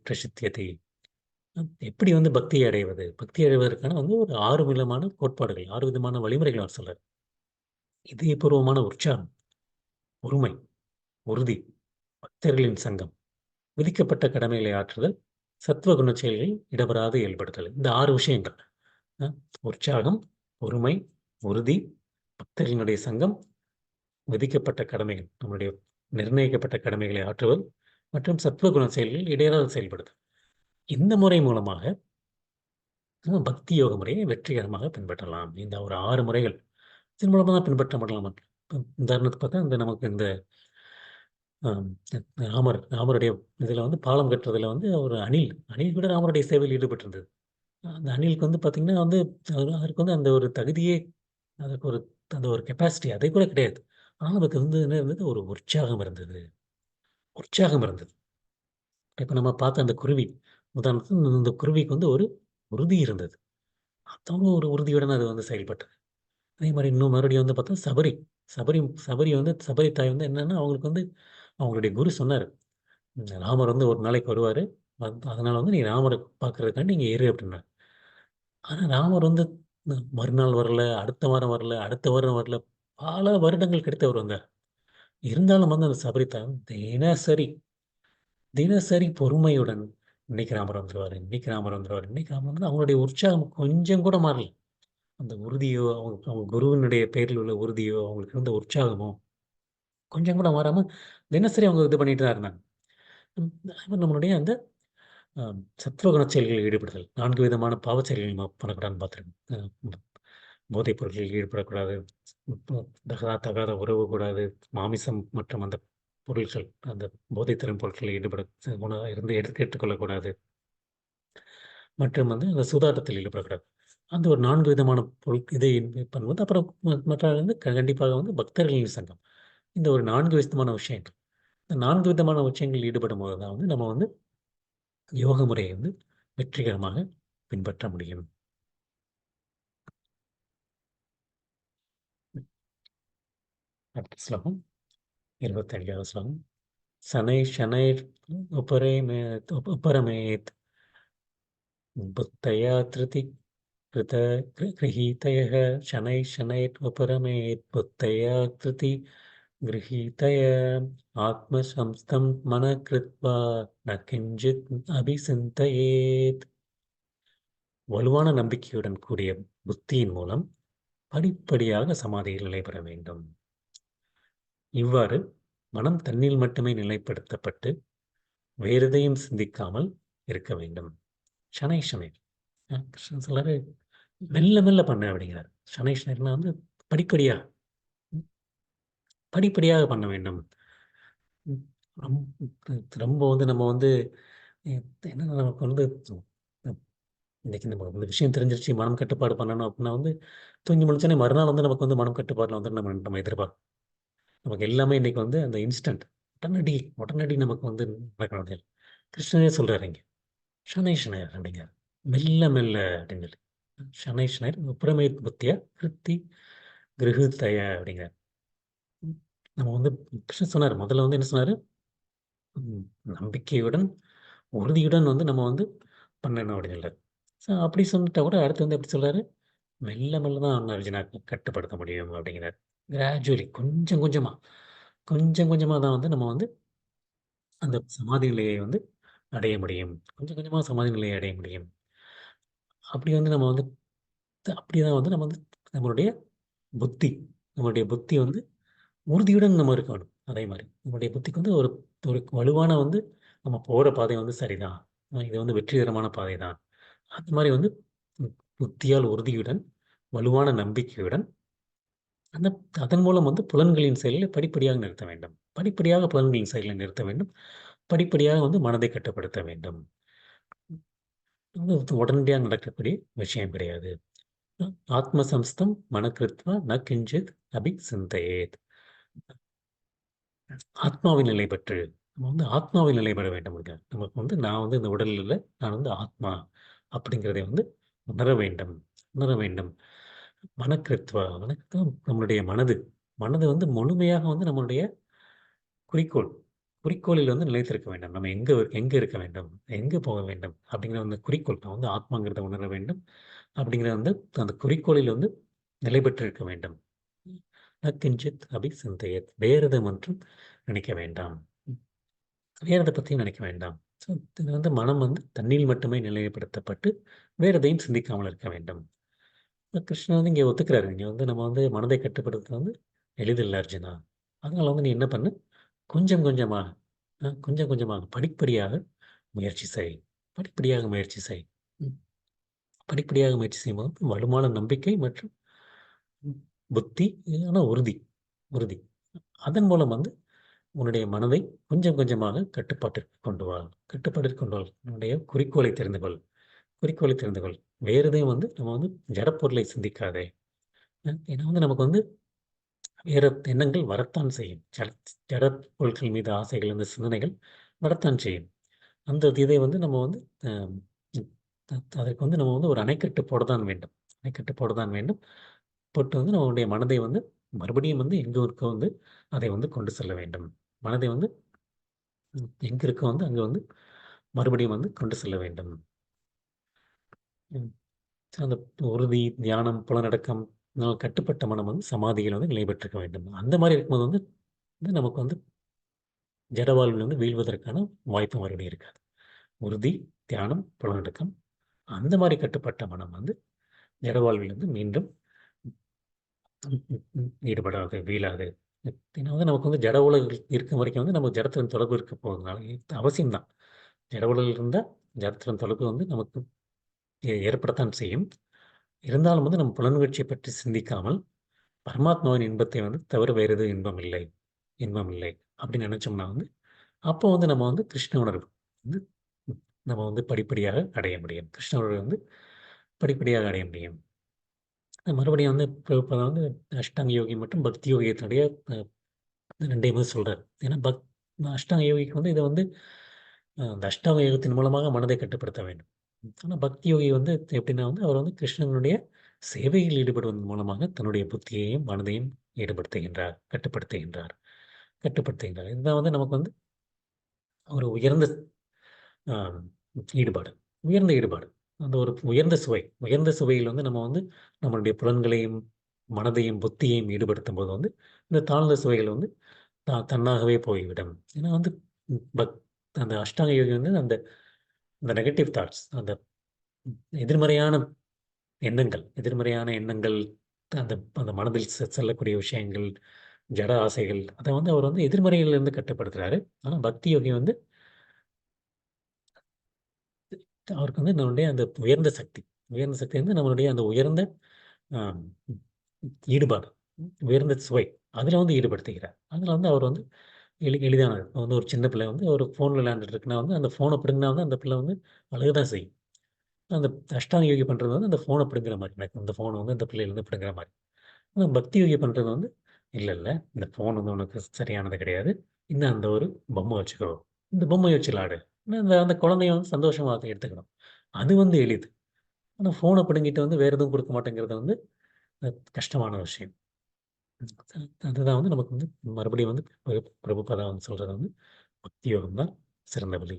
Speaker 1: பிரசித்தியதே." எப்படி வந்து பக்தியை அடைவது? பக்தி அடைவதற்கான வந்து ஒரு 6 விதமான கோட்பாடுகள், 6 விதமான வழிமுறைகள் அவர் சொல்றார். இதயபூர்வமான உற்சாகம், பொறுமை, உறுதி, பக்தர்களின் சங்கம், விதிக்கப்பட்ட கடமைகளை ஆற்றுதல், சத்துவகுண செயல்களில் இடவராது ஈடுபடுதல். இந்த 6 விஷயங்கள். அ உற்சாகம், பொறுமை, உறுதி, பக்தர்களினுடைய சங்கம், விதிக்கப்பட்ட கடமைகள், நம்முடைய நிர்ணயிக்கப்பட்ட கடமைகளை ஆற்றுவது மற்றும் சத்துவகுண செயல்களில் இடையறாது செயல்படுதல். இந்த முறை மூலமாக நம்ம பக்தி யோக முறையை வெற்றிகரமாக பின்பற்றலாம். இந்த ஒரு 6 முறைகள். இதன் மூலமா தான் பின்பற்ற முடியலாம். உதாரணத்துக்கு பார்த்தா, நமக்கு இந்த அம் ராமருடைய இதில வந்து பாலம் கட்டுறதுல வந்து ஒரு அணில் கூட ராமருடைய சேவையில் ஈடுபட்டிருந்தது. அந்த அணிலுக்கு வந்து பார்த்தீங்கன்னா வந்து, அதற்கு வந்து அந்த ஒரு தகுதியே அதுக்கு ஒரு அந்த ஒரு கெப்பாசிட்டி அதை கூட கிடையாது. ஆனா அதுக்கு வந்து என்ன இருந்தது? ஒரு உற்சாகம் இருந்தது. உற்சாகம் இருந்தது. இப்ப நம்ம பார்த்த அந்த குருவி, உதாரணத்துக்கு இந்த குருவிக்கு வந்து ஒரு உறுதி இருந்தது. அவ்வளோ ஒரு உறுதியுடன் அது வந்து செயல்பட்டது. அதே மாரி இன்னும் மறுபடியும் வந்து பார்த்தா சபரி. சபரி சபரி வந்து சபரி தாய் வந்து என்னன்னா, அவங்களுக்கு வந்து அவங்களுடைய குரு சொன்னாரு. ராமர் வந்து ஒரு நாளைக்கு வருவாரு. அதனால வந்து நீ ராமர பார்க்கறதுக்காண்டி இங்க இரு அப்டின்னாரு. ஆனா ராமர் வந்து மறுநாள் வரல, அடுத்த வாரம் வரல, அடுத்த வாரம் வரல. பல வருடங்கள் கழித்து அவர் வந்தார். இருந்தாலும் வந்து அந்த சபரி தாய் தினசரி, தினசரி பொறுமையுடன் இன்னைக்கு ராமர் வந்துருவாரு, இன்னைக்கு ராமர் வந்துருவாரு, இன்னைக்கு ராமர் வந்து அவங்களுடைய உற்சாகம் கொஞ்சம் கூட மாறல. அந்த உறுதியோ, அவங்க அவங்க குருவினுடைய பேரில் உள்ள உறுதியோ, அவங்களுக்கு இருந்த உற்சாகமோ, கொஞ்சம் கூட மாறாம தினசரி அவங்க இது பண்ணிட்டு தான் இருந்தாங்க. ம். நம்மளுடைய அந்த சத்துவகுண செயல்களில் ஈடுபடுதல். 4 விதமான பாவச் செயல்கள் நம்ம பண்ணக்கூடாதுன்னு பார்த்துருக்கோம். போதைப் பொருட்களில் ஈடுபடக்கூடாது, இப்போ தகாத உறவு கூடாது, மாமிசம் மற்றும் அந்த பொருட்கள், அந்த போதைத்தரும் பொருட்களில் ஈடுபட இருந்து எடுத்துக்கொள்ளக்கூடாது, மற்றும் வந்து அந்த சூதாட்டத்தில் ஈடுபடக்கூடாது. அந்த ஒரு 4 விதமான இதை பண்ணும்போது, அப்புறம் மற்ற வந்து கண்டிப்பாக வந்து பக்தர்களின் சங்கம். இந்த ஒரு 4 விதமான விஷயங்கள். இந்த 4 விதமான விஷயங்களில் ஈடுபடும்போது தான் வந்து நம்ம வந்து யோக முறையை வந்து வெற்றிகரமாக பின்பற்ற முடியும். அடுத்த ஸ்லோகம் 25வது ஸ்லோகம். शनैः उपरमेत् बुद्धया गृहीतयः। शनैः बुद्धया गृहीतय आत्मसंस्थं मनः कृत्वा न किञ्चित् अभिचिन्तयेत्. வலுவான நம்பிக்கையுடன் கூடிய புத்தியின் மூலம் படிப்படியாக சமாதியில் நிலை பெற வேண்டும். இவ்வாறு மனம் தன்னில் மட்டுமே நிலைப்படுத்தப்பட்டு வேறெதையும் சிந்திக்காமல் இருக்க வேண்டும். ஷனை ஷனை கிருஷ்ணன் சொல்றாரு, மெல்ல மெல்ல பண்ண அப்படிங்கிறார். ஷனை ஷனைனா வந்து படிப்படியாக படிப்படியாக பண்ண வேண்டும். ரொம்ப வந்து நம்ம வந்து என்ன நமக்கு வந்து இன்னைக்கு நம்ம இந்த விஷயம் தெரிஞ்சிருச்சு, மனம் கட்டுப்பாடு பண்ணணும் அப்படின்னா வந்து தூங்கி முடிச்சோன்னே மறுநாள் வந்து நமக்கு வந்து மனம் கட்டுப்பாட்டில் வந்து நம்ம எதிர்பார்க்கணும். நமக்கு எல்லாமே இன்னைக்கு வந்து அந்த இன்ஸ்டன்ட் உடனடி உடனடி நமக்கு வந்து நடக்கணும். கிருஷ்ணனே சொல்றாரு இங்க ஷனை ஷனையர் அப்படிங்கிறார். மெல்ல மெல்ல அப்படின்னு சொல்லி ஷனை ஷனையர் புறமே புத்திய கிருத்தி கிரகித்தய அப்படிங்கிறார். நம்ம வந்து கிருஷ்ணன் சொன்னார், முதல்ல வந்து என்ன சொன்னார், நம்பிக்கையுடன் உறுதியுடன் வந்து நம்ம வந்து பண்ணணும் அப்படின்னு சொல்றாரு. ஸோ அப்படி சொல்லிட்டா கூட அடுத்து வந்து எப்படி சொல்றாரு, மெல்ல மெல்ல தான் அர்ஜுனா கட்டுப்படுத்த முடியும் அப்படிங்கிறார். கிராஜுவலி கொஞ்சம் கொஞ்சமா கொஞ்சம் கொஞ்சமாக தான் வந்து நம்ம வந்து அந்த சமாதி நிலையை வந்து அடைய முடியும். கொஞ்சம் கொஞ்சமா சமாதி நிலையை அடைய முடியும். அப்படி வந்து நம்ம வந்து அப்படிதான் வந்து நம்ம வந்து நம்மளுடைய புத்தி நம்மளுடைய புத்தி வந்து உறுதியுடன் நம்ம இருக்கணும். அதே மாரி நம்முடைய புத்திக்கு வந்து ஒரு ஒரு வலுவான வந்து நம்ம போற பாதை வந்து சரிதான். இது வந்து வெற்றிகரமான பாதை தான். அந்த மாரி வந்து புத்தியால் உறுதியுடன், வலுவான நம்பிக்கையுடன் அந்த அதன் மூலம் வந்து புலன்களின் செயலை படிப்படியாக நிறுத்த வேண்டும். படிப்படியாக புலன்களின் செயலை நிறுத்த வேண்டும். படிப்படியாக வந்து மனதை கட்டுப்படுத்த வேண்டும். இது உடனடியாக நடக்கக்கூடிய விஷயம் கிடையாது. ஆத்ம சம்ஸ்தம் மனக்கிருத்வா ந கிஞ்சித் அபி சிந்தையேத். ஆத்மாவின் நிலை பெற்று நம்ம வந்து ஆத்மாவில் நிலை பெற வேண்டும். நமக்கு வந்து நான் வந்து இந்த உடல் இல்லை, நான் வந்து ஆத்மா அப்படிங்கிறதை வந்து உணர வேண்டும். உணர வேண்டும். மனக்கிருத்வா வணக்கம். நம்மளுடைய மனது மனது வந்து முழுமையாக வந்து நம்மளுடைய குறிக்கோள் குறிக்கோளில் வந்து நிலைத்திருக்க வேண்டும். நம்ம எங்க இருக்க வேண்டும், எங்க போக வேண்டும் அப்படிங்கிற அந்த குறிக்கோள், நான் வந்து ஆத்மாங்கிறத உணர வேண்டும் அப்படிங்கிற வந்து அந்த குறிக்கோளில் வந்து நிலை பெற்றிருக்க வேண்டும். கிஞ்சித் அபி சிந்தையத். வேறதை மற்றும் நினைக்க வேண்டாம். வேற எதை பற்றியும் நினைக்க வேண்டாம். ஸோ இது வந்து மனம் வந்து தண்ணியில் மட்டுமே நிலைப்படுத்தப்பட்டு வேற எதையும் சிந்திக்காமல் இருக்க வேண்டும். கிருஷ்ணன் வந்து இங்கே ஒத்துக்கிறாரு. இங்கே வந்து நம்ம வந்து மனதை கட்டுப்படுத்துறது வந்து எளிதில்லை அர்ஜுனா. அதனால வந்து நீ என்ன பண்ணு, கொஞ்சம் கொஞ்சமாக கொஞ்சம் கொஞ்சமாக படிப்படியாக முயற்சி செய். படிப்படியாக முயற்சி செய். ம். படிப்படியாக முயற்சி செய்யும்போது வலுவான நம்பிக்கை மற்றும் புத்தி, உறுதி உறுதி. அதன் மூலம் வந்து உன்னுடைய மனதை கொஞ்சம் கொஞ்சமாக கட்டுப்பாட்டிற்கு கொண்டு வா. கட்டுப்பாட்டிற்கு கொண்டு வா. உன்னுடைய குறிக்கோளை தெரிந்து கொள். குறிக்கோளை தெரிந்து கொள். வேற எதையும் வந்து நம்ம வந்து ஜடப்பொருளை சிந்திக்காதே. ஏன்னா வந்து நமக்கு வந்து வேற எண்ணங்கள் வரத்தான் செய்யும். ஜட பொருட்கள் மீது ஆசைகள், அந்த சிந்தனைகள் வரத்தான் செய்யும். அந்த இதை வந்து நம்ம வந்து அதற்கு வந்து நம்ம வந்து ஒரு அணைக்கட்டு போட தான் வேண்டும். அணைக்கட்டு போட தான் வேண்டும். போட்டு வந்து நம்மளுடைய மனதை வந்து மறுபடியும் வந்து எங்க இருக்கோ வந்து அதை வந்து கொண்டு செல்ல வேண்டும். மனதை வந்து எங்க இருக்கோ வந்து அங்க வந்து மறுபடியும் வந்து கொண்டு செல்ல வேண்டும். ம். அந்த உறுதி, தியானம், புலனடக்கம், கட்டுப்பட்ட மனம் வந்து சமாதியில் வந்து நிலை பெற்றிருக்க வேண்டும். அந்த மாரி இருக்கும்போது வந்து நமக்கு வந்து ஜட வாழ்வில் வந்து வீழ்வதற்கான வாய்ப்பு மறுபடியும் இருக்காது. உறுதி, தியானம், புலனடக்கம், அந்த மாரி கட்டுப்பட்ட மனம் வந்து ஜட வாழ்வில் வந்து மீண்டும் ஈடுபடாது, வீழாது. ஏன்னா வந்து நமக்கு வந்து ஜட உலகில் இருக்கும் வரைக்கும் வந்து நம்ம ஜடத்தின் தொடர்பு இருக்க போவதனால இது அவசியம் தான். ஜட உலகில் இருந்தா ஜடத்துடன் தொடர்பு வந்து நமக்கு ஏற்படத்தான் செய்யும். இருந்தாலும் வந்து நம்ம புலன்காட்சியை பற்றி சிந்திக்காமல் பரமாத்மாவின் இன்பத்தை வந்து தவிர வேறு எதுவும் இன்பம் இல்லை அப்படின்னு நினைச்சோம்னா வந்து அப்போ வந்து நம்ம வந்து கிருஷ்ண உணர்வு வந்து நம்ம வந்து படிப்படியாக அடைய முடியும். கிருஷ்ண உணர்வு வந்து படிப்படியாக அடைய முடியும். மறுபடியும் வந்து இப்போ வந்து அஷ்டாங்க யோகி மற்றும் பக்தி யோகியத்தினுடைய ரெண்டையுமே சொல்றாரு. ஏன்னா அஷ்டாங்க யோகிக்கு வந்து இதை வந்து அந்த அஷ்டாங்க யோகத்தின் மூலமாக மனதை கட்டுப்படுத்த வேண்டும். ஆனால் பக்தி யோகி வந்து எப்படின்னா வந்து அவர் வந்து கிருஷ்ணனுடைய சேவையில் ஈடுபடுவதன் மூலமாக தன்னுடைய புத்தியையும் மனதையும் கட்டுப்படுத்துகின்றார். இதுதான் வந்து நமக்கு வந்து ஒரு உயர்ந்த ஈடுபாடு உயர்ந்த ஈடுபாடு அந்த ஒரு உயர்ந்த சுவையில் வந்து நம்ம வந்து நம்மளுடைய புலன்களையும் மனதையும் புத்தியையும் ஈடுபடுத்தும் போது வந்து இந்த தாழ்ந்த சுவைகள் வந்து தன்னாகவே போய்விடும். ஏன்னா வந்து அந்த அஷ்டாங்க யோகி வந்து அந்த அந்த நெகட்டிவ் தாட்ஸ், அந்த எதிர்மறையான எண்ணங்கள் அந்த அந்த மனதில் செல்லக்கூடிய விஷயங்கள், ஜட ஆசைகள், அதை வந்து அவர் வந்து எதிர்மறையிலிருந்து கட்டுப்படுத்துறாரு. ஆனால் பக்தி யோகி வந்து அவருக்கு வந்து நம்மளுடைய அந்த உயர்ந்த சக்தி வந்து நம்மளுடைய அந்த உயர்ந்த ஈடுபாடு, உயர்ந்த சுவை அதில் வந்து ஈடுபடுத்துகிறார். அதில் வந்து அவர் வந்து எளிதானது. வந்து ஒரு சின்ன பிள்ளை வந்து ஒரு ஃபோனில் விளையாண்டுட்டு இருக்குன்னா வந்து அந்த ஃபோனை பிடுங்கினா வந்து அந்த பிள்ளை வந்து அழுகதான் செய்யும். அந்த அஷ்டாங்க யோகி பண்ணுறது வந்து அந்த ஃபோனை பிடுங்குற மாதிரி, எனக்கு அந்த ஃபோனை வந்து அந்த பிள்ளையிலேருந்து பிடுங்குற மாதிரி. ஆனால் பக்தி யோகி பண்ணுறது வந்து இல்லை இந்த ஃபோன் வந்து உனக்கு சரியானது கிடையாது, இன்னும் அந்த ஒரு பொம்மை வச்சுக்கோ, இந்த பொம்மை வச்சு விளாடு, அந்த அந்த குழந்தைய வந்து சந்தோஷமாக எடுத்துக்கணும். அது வந்து எளிது. ஆனால் ஃபோனை பிடுங்கிட்டு வந்து வேறு எதுவும் கொடுக்க மாட்டேங்கிறது வந்து கஷ்டமான விஷயம். அதுதான் வந்து நமக்கு வந்து மறுபடியும் வந்து பிரபுபாதா வந்து சொல்கிறது வந்து பக்தி யோகம் தான் சிறந்த வழி.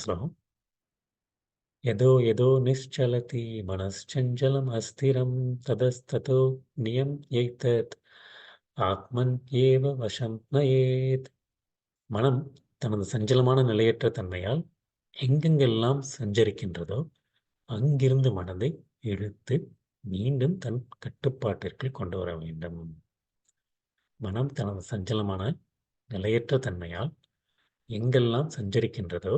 Speaker 1: ஸ்லோகம். यदो यदो निश्चलति मनश्चञ्चलम् अस्थिरं ततस्ततो नियम्यैतत् ஆத்மன் ஏவ வசம் நயேத். மனம் தனது சஞ்சலமான நிலையற்ற தன்மையால் எங்கெங்கெல்லாம் சஞ்சரிக்கின்றதோ அங்கிருந்து மனதை இழுத்து மீண்டும் தன் கட்டுப்பாட்டிற்குள் கொண்டு வர வேண்டும். மனம் தனது சஞ்சலமான நிலையற்ற தன்மையால் எங்கெல்லாம் சஞ்சரிக்கின்றதோ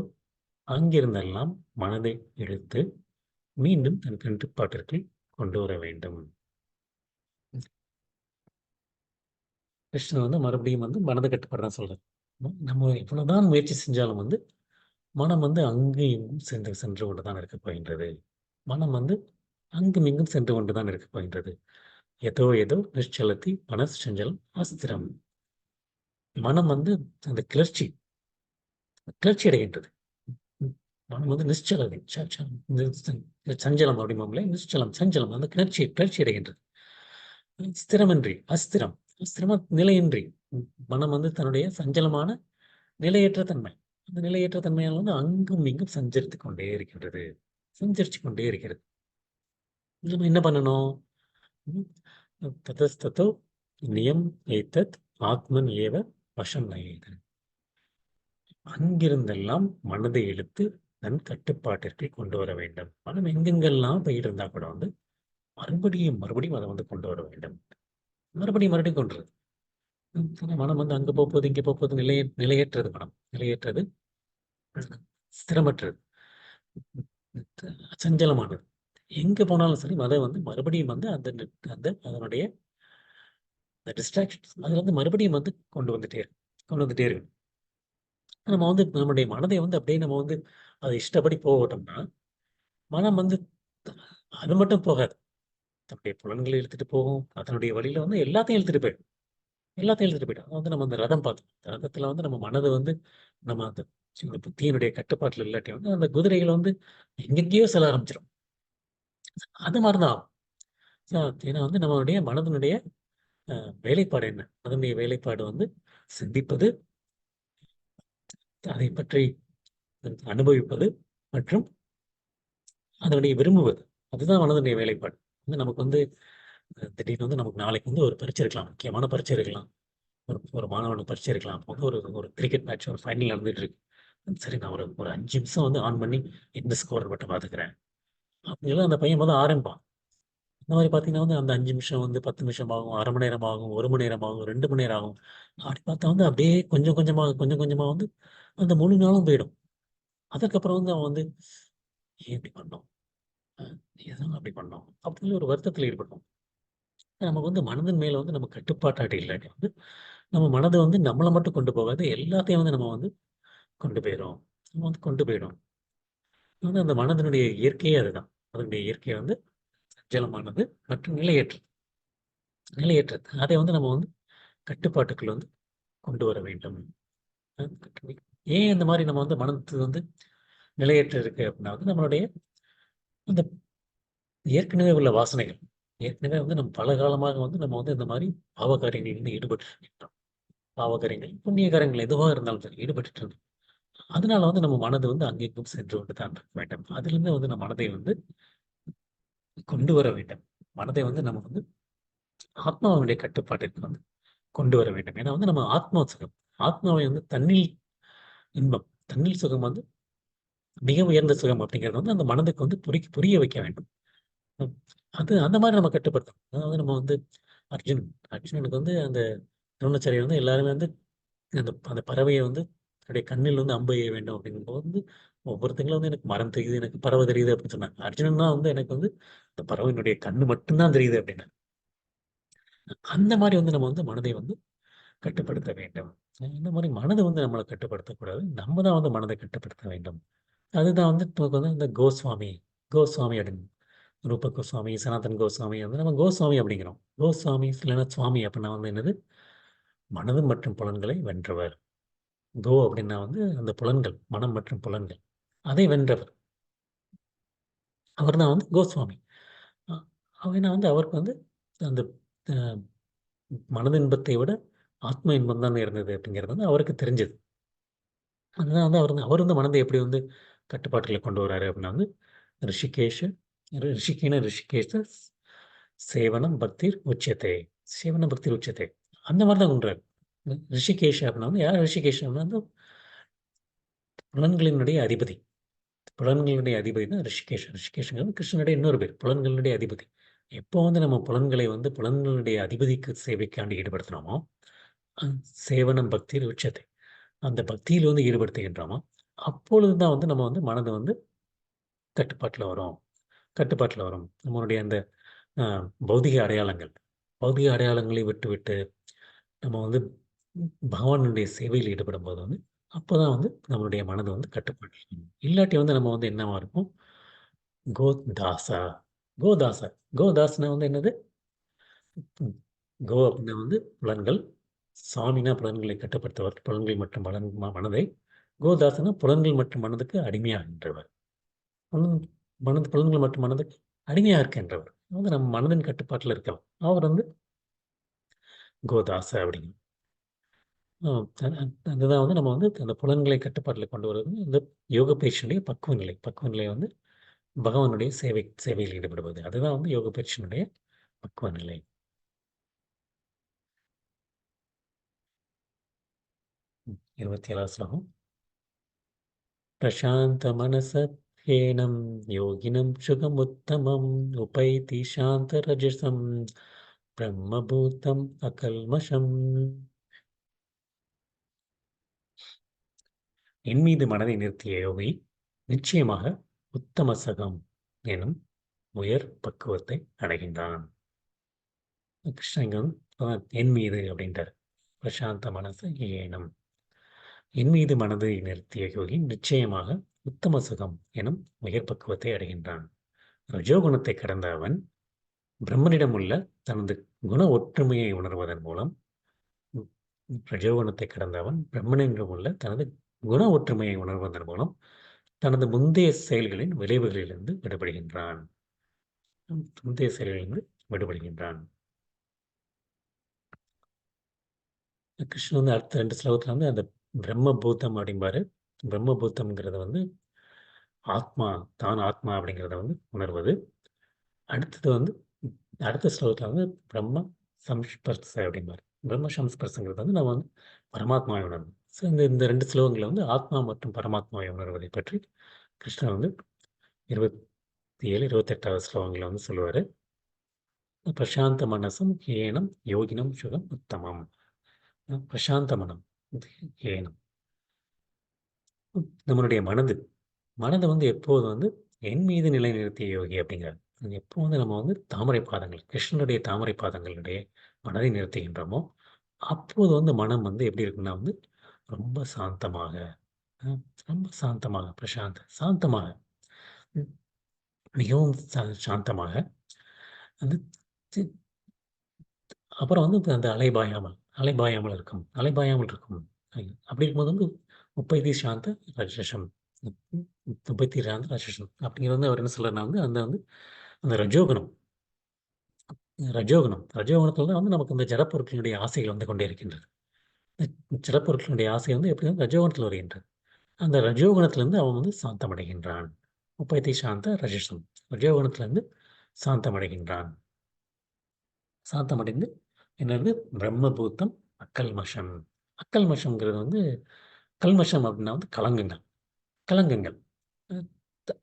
Speaker 1: அங்கிருந்தெல்லாம் மனதை இழுத்து மீண்டும் தன் கட்டுப்பாட்டிற்குள் கொண்டு வர வேண்டும். கிருஷ்ணன் வந்து மறுபடியும் வந்து மனதை கட்டுப்பாடு தான் சொல்றாரு. நம்ம எவ்வளவுதான் முயற்சி செஞ்சாலும் வந்து மனம் வந்து அங்கும் இங்கும் சென்று கொண்டுதான் இருக்க போகின்றது. மனம் வந்து அங்கும் இங்கும் சென்று கொண்டுதான் இருக்க போகின்றது. ஏதோ ஏதோ நிச்சலத்தி மனசஞ்சலம் அஸ்திரம். மனம் வந்து அந்த கிளர்ச்சி அடைகின்றது. மனம் வந்து நிச்சலம் சஞ்சலம் அப்படிமாங்களே, சஞ்சலம் அந்த கிளர்ச்சி அடைகின்றது. ஸ்திரமின்றி அஸ்திரமா நிலையின்றி மனம் வந்து தன்னுடைய சஞ்சலமான நிலையற்ற தன்மை, அந்த நிலையற்ற தன்மையால் வந்து அங்கும் இங்கும் சஞ்சரித்து கொண்டே இருக்கிறது. நம்ம என்ன பண்ணணும்? ததஸ்தோ நியம் ஏத்தத் ஆத்மன் ஏவ வசம் நயேத. அங்கிருந்தெல்லாம் மனதை இழுத்து தன் கட்டுப்பாட்டிற்கு கொண்டு வர வேண்டும். மனம் எங்கெங்கெல்லாம் போயிட்டு இருந்தா கூட வந்து மறுபடியும் அதை வந்து கொண்டு வர வேண்டும். மறுபடியும் கொண்டுறது. மனம் வந்து அங்க போகுது இங்க போகுது நிலையற்றது. மனம் நிலையற்றது, ஸ்திரமற்றது, சஞ்சலமானது. எங்க போனாலும் சரி அதை வந்து மறுபடியும் வந்து அந்த அந்த அதனுடைய டிஸ்ட்ராக்ஷன்ஸ் அதுல வந்து மறுபடியும் வந்து கொண்டு வந்துட்டே இருக்கு. நம்ம வந்து நம்மளுடைய மனதை வந்து அப்படியே நம்ம வந்து அதை இஷ்டப்படி போகட்டோம்னா மனம் வந்து அது மட்டும் போகாது, தன்னுடைய புலன்களை இழுத்துட்டு போகும். அதனுடைய வழியில வந்து எல்லாத்தையும் இழுத்துட்டு போயிடும். வந்து நம்ம அந்த ரதம் பார்த்தோம். ரதத்துல வந்து நம்ம மனதை வந்து நம்ம அந்த புத்தியினுடைய கட்டுப்பாட்டுல இல்லாட்டி வந்து அந்த குதிரைகளை வந்து எங்கெங்கேயோ செல்ல ஆரம்பிச்சிடும். அது மாதிரிதான் ஏன்னா வந்து நம்மளுடைய மனதனுடைய வேலைப்பாடு என்ன? அதனுடைய வேலைப்பாடு வந்து சிந்திப்பது, அதை பற்றி அனுபவிப்பது மற்றும் அதனுடைய விரும்புவது. அதுதான் மனதனுடைய வேலைப்பாடு. வந்து நமக்கு வந்து திடீர்னு வந்து நமக்கு நாளைக்கு வந்து ஒரு பரீட்சை இருக்கலாம், முக்கியமான பரீட்சை இருக்கலாம், ஒரு மாணவனுக்கு பரீட்சை இருக்கலாம். வந்து ஒரு கிரிக்கெட் மேட்ச், ஒரு ஃபைனல் நடந்துட்டு இருக்கு. சரி, நான் ஒரு 5 நிமிஷம் வந்து ஆன் பண்ணி எந்த ஸ்கோர் மட்டும் பார்த்துக்கிறேன் அப்படின்னா அந்த பையன் வந்து ஆரம்பிப்பான். இந்த மாதிரி பார்த்தீங்கன்னா வந்து அந்த 5 நிமிஷம் வந்து 10 நிமிஷம் ஆகும், 1/2 மணி நேரம் ஆகும், 1 மணி நேரம் ஆகும், 2 மணி நேரம் ஆகும். அப்படி பார்த்தா வந்து அப்படியே கொஞ்சம் கொஞ்சமா, கொஞ்சம் கொஞ்சமா வந்து அந்த முழு நாளும் போயிடும். அதற்கப்புறம் வந்து அவன் வந்து ஏன் இப்படி பண்ணோம்? அ எதனால அப்படி பண்ணோம்? அப்படின்னு ஒரு வருத்தத்தில ஈடுபடுவான். நமக்கு வந்து மனதின் மேல வந்து நம்ம கட்டுப்பாட்டாட்டு இல்லாட்டி வந்து, நம்ம மனது வந்து நம்மள மட்டும் கொண்டு போகாது. எல்லாத்தையும் வந்து நம்ம வந்து கொண்டு போயிரும். நம்ம வந்து கொண்டு போயிடும். வந்து அந்த மனதினுடைய இயற்கையே அதுதான். அதனுடைய இயற்கை வந்து சஞ்சலமானது மற்றும் நிலையற்றது. நிலையற்றது. அதை வந்து நம்ம வந்து கட்டுப்பாட்டுக்குள்ள வந்து கொண்டு வர வேண்டும். ஏன் இந்த மாரி நம்ம வந்து மனது வந்து நிலையற்று இருக்கு அப்படின்னா வந்து நம்மளுடைய அந்த ஏற்கனவே உள்ள வாசனைகள். ஏற்கனவே வந்து நம்ம பல காலமாக வந்து நம்ம வந்து இந்த மாரி பாவ காரியங்களில் வந்து ஈடுபட்டு இருக்கின்றோம். பாவ காரியங்கள், புண்ணிய காரியங்கள் எதுவா இருந்தாலும் சரி ஈடுபட்டுட்டு இருந்தோம். அதனால வந்து நம்ம மனது வந்து அங்கும் இங்கும் சென்று கொண்டு தான் இருக்க வேண்டும். அதிலிருந்து வந்து நம்ம மனதை வந்து கொண்டு வர வேண்டும். மனதை வந்து நம்ம வந்து ஆத்மாவினுடைய கட்டுப்பாட்டிற்கு வந்து கொண்டு வர வேண்டும். ஏன்னா வந்து நம்ம ஆத்மா சுகம். ஆத்மாவை வந்து தன்னில் இன்பம், தன்னில் சுகம் வந்து மிக உயர்ந்த சுகம் அப்படிங்கிறது வந்து அந்த மனதுக்கு வந்து புரிய வைக்க வேண்டும். ம். அது அந்த மாரி நம்ம கட்டுப்படுத்தணும். அதாவது நம்ம வந்து அர்ஜுனன் அர்ஜுனனுக்கு வந்து அந்த துரோணாச்சாரியார் வந்து எல்லாருமே வந்து அந்த அந்த பறவைய வந்து தன்னுடைய கண்ணில் வந்து அம்பு எய்ய வேண்டும் அப்படிங்கும்போது வந்து ஒவ்வொருத்தங்களும் வந்து எனக்கு மரம் தெரியுது, எனக்கு பறவை தெரியுது அப்படின்னு சொன்னாங்க. அர்ஜுனன் தான் வந்து எனக்கு வந்து இந்த பறவையினுடைய கண்ணு மட்டும் தான் தெரியுது அப்படின்னாரு. அந்த மாரி வந்து நம்ம வந்து மனதை வந்து கட்டுப்படுத்த வேண்டும். இந்த மாரி மனத வந்து நம்மள கட்டுப்படுத்தக்கூடாது. நம்ம தான் வந்து மனதை கட்டுப்படுத்த வேண்டும். அதுதான் வந்து நமக்கு வந்து இந்த கோஸ்வாமி கோஸ்வாமி அப்படின்னு ரூப கோஸ்வாமி, சனாதன் கோஸ்வாமி வந்து நம்ம கோஸ்வாமி அப்படிங்கிறோம். கோஸ்வாமி இல்லைன்னா சுவாமி அப்படின்னா வந்து என்னது? மனது மற்றும் புலன்களை வென்றவர். கோ அப்படின்னா வந்து அந்த புலன்கள், மனம் மற்றும் புலன்கள். அதை வென்றவர். அவர் தான் வந்து கோஸ்வாமி. அ ஏன்னா வந்து அவருக்கு வந்து அந்த அ மனது இன்பத்தை விட ஆத்ம இன்பம் தான் இருந்தது அப்படிங்கிறது வந்து அவருக்கு தெரிஞ்சது. அதுதான் வந்து அவர் வந்து மனதை எப்படி வந்து கட்டுப்பாட்டுல கொண்டு வராரு அப்படின்னா வந்து ரிஷிகேஷ ரிஷிகேஷ சேவனம் பக்திர் உச்சதே. சேவனம் பக்திர் உச்சதே. அந்த மாரி தான் கொண்டு வராரு. ரிஷிகேஷ அப்படின்னா வந்து யார் ரிஷிகேஷ அப்படின்னா வந்து புலன்களினுடைய அதிபதி. புலன்களுடைய அதிபதி தான் ரிஷிகேஷ். ரிஷிகேஷ்ங்கிறது கிருஷ்ணனுடைய இன்னொரு பேர். புலன்களுடைய அதிபதி. எப்போ வந்து நம்ம புலன்களை வந்து புலன்களுடைய அதிபதிக்கு சேவைக்காண்டி ஈடுபடுத்துறோமோ, அ சேவனம் பக்திர் உச்சத்தை. அந்த பக்தியில வந்து ஈடுபடுத்துகின்றோமோ, அப்பொழுது தான் வந்து நம்ம வந்து மனது வந்து கட்டுப்பாட்டுல வரும். கட்டுப்பாட்டுல வரும். நம்மளுடைய அந்த அ பௌதிக அடையாளங்கள். பௌதிக அடையாளங்களை விட்டுவிட்டு நம்ம வந்து பகவானுடைய சேவையில் ஈடுபடும்போது வந்து, அப்பதான் வந்து நம்மளுடைய மனது வந்து கட்டுப்பாட்டுல இருக்கும். இல்லாட்டி வந்து நம்ம வந்து என்னவா இருப்போம்? கோதாசா. கோதாசா. கோதாஸ்னா வந்து என்னது? ம். கோ அப்டின்னா வந்து புலன்கள். சாமினா புலன்களை கட்டுப்படுத்துவர். புலன்கள் மற்றும் மனதை. கோதாசனா புலன்கள் மற்றும் மனதுக்கு அடிமையாகின்றவர். புலன் புலன்கள் மற்றும் மனதுக்கு அடிமையா இருக்கின்றவர். அதாவது நம்ம மனதின் கட்டுப்பாட்டுல இருக்கவர். அவர் வந்து கோதாச அப்படிங்க. அ அதுதான் வந்து நம்ம வந்து அந்த புலன்களை கட்டுப்பாட்டுல கொண்டு வருவது இந்த யோக பயிற்சியினுடைய பக்குவ நிலை. பக்குவ நிலை வந்து பகவானுடைய சேவையில் ஈடுபடுவது. அதுதான் வந்து யோக பயிற்சியினுடைய பக்குவ நிலை. 27வது ஸ்லோகம். प्रशान्तमनसह्येनं योगिनं सुखमुत्तमम् उपैति शान्तरजसं ब्रह्मभूतम् अकल्मषम्. என் மீது மனதை நிறுத்திய யோகி நிச்சயமாக உத்தம சகம் எனும் உயர் பக்குவத்தை அடைகின்றான். கிருஷ்ணன் இங்க வந்து என் மீது அப்படின்றார். பிரசாந்த மனசு ஏனம். என் மீது மனதை நிறுத்திய யோகி நிச்சயமாக உத்தம சுகம் எனும் உயர் பக்குவத்தை அடைகின்றான். ரஜோகுணத்தை கடந்த அவன் பிரம்மனிடம் உள்ள தனது குண ஒற்றுமையை உணர்வதன் மூலம் ம், ரஜோகுணத்தை கடந்த அவன் பிரம்மனிடம் உள்ள தனது குண ஒற்றுமையை உணர்வதன் மூலம் தனது முந்தைய செயல்களின் விளைவுகளிலிருந்து விடுபடுகின்றான். முந்தைய செயல்களிலிருந்து விடுபடுகின்றான். கிருஷ்ணன் வந்து அடுத்த 2 ஸ்லோகத்துல வந்து அந்த பிரம்ம பூதம் அப்படிம்பாரு. பிரம்ம பூதம்ங்கிறது வந்து ஆத்மா, தான் ஆத்மா அப்படிங்கிறத வந்து உணர்வது. அடுத்தது வந்து அடுத்த ஸ்லோகத்துல வந்து பிரம்ம சம்ஸ்பர்ஷ அப்படிம்பாரு. பிரம்ம சம்ஸ்பர்ஷங்கிறது வந்து நம்ம வந்து பரமாத்மாவை உணர்வு. ஸோ இந்த 2 ஸ்லோகங்கள்ல வந்து ஆத்மா மற்றும் பரமாத்மாவை உணர்வதை பற்றி கிருஷ்ணர் வந்து 27, 28வது ஸ்லோகங்கள்ல வந்து சொல்லுவாரு. பிரசாந்த மனசம் ஏனம் யோகினம் சுகம் உத்தமம். பிரசாந்த மனம் ஏனம் நம்மளுடைய மனதை வந்து எப்போது வந்து என் மீது நிலைநிறுத்திய யோகி அப்படிங்கிறார். எப்போ வந்து நம்ம வந்து தாமரை பாதங்கள், கிருஷ்ணனுடைய தாமரை பாதங்களுடைய மனதை நிறுத்துகின்றோமோ, அப்போது வந்து மனம் வந்து எப்படி இருக்குன்னா வந்து ரொம்ப சாந்தமாக, அ ரொம்ப சாந்தமாக, சாந்தமாக, ம் மிகவும் சாந்தமாக வந்து தி அப்புறம் வந்து அந்த அலைபாயாமல் இருக்கும். அலைபாயாமல் இருக்கும். அப்படி இருக்கும்போது வந்து "முப்பைதி சாந்த ரஜஷம்". "முப்பத்தி சாந்த ரஜஷம்" அப்படிங்கிறது வந்து அவர் என்ன சொல்றாருன்னா வந்து அந்த வந்து அந்த ரஜோகுணத்தில தான் வந்து நமக்கு இந்த ஜட பொருட்களினுடைய ஆசைகள் வந்து கொண்டே இருக்கின்றது. ஜட பொருட்களினுடைய ஆசை வந்து எப்படி வந்து ரஜோகுணத்தில வருகின்றது. அந்த ரஜோகுணத்திலிருந்து அவன் வந்து சாந்தமடைகின்றான். "முப்பைதி சாந்த ரஜஷம்". ரஜோகுணத்திலிருந்து சாந்தமடைகின்றான். சாந்தமடைந்து என்னது பிரம்மபூத்தம் அக்கல்மஷம். அக்கல்மஷம்ங்கிறது வந்து கல்மஷம் அப்படின்னா வந்து கலங்கங்கள். கலங்கங்கள். அ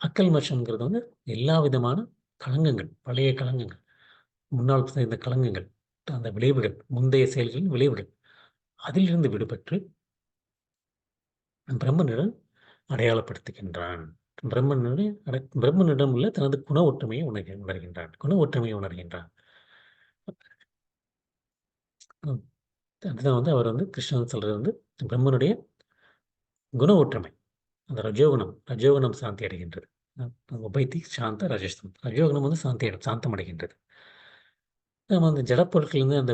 Speaker 1: அக்கல்மஷம்ங்கிறது வந்து எல்லா விதமான களங்கங்கள், பழைய களங்கங்கள், முன்னால் செய்த களங்கங்கள், அந்த விளைவுகள், முந்தைய செயல்களின் விளைவுகள். அதிலிருந்து விடுபட்டு பிரம்மனிடம் அடையாளப்படுத்துகின்றான். பிரம்மனிடம் உள்ள தனது குண ஒற்றுமையை உணர்கின்றான். குண ஒற்றுமையை உணர்கின்றான். ம். அதுதான் வந்து அவர் வந்து கிருஷ்ணன் சொல்றது வந்து பிரம்மனுடைய குண ஒற்றுமை. அந்த ரஜோகுணம் சாந்தி அடைகின்றது. உபைத்தி சாந்த ரஜஸ்தம். ரஜோகுணம் வந்து சாந்தமடைகின்றது. நம்ம அந்த ஜடப்பொருட்கள்லேருந்து அந்த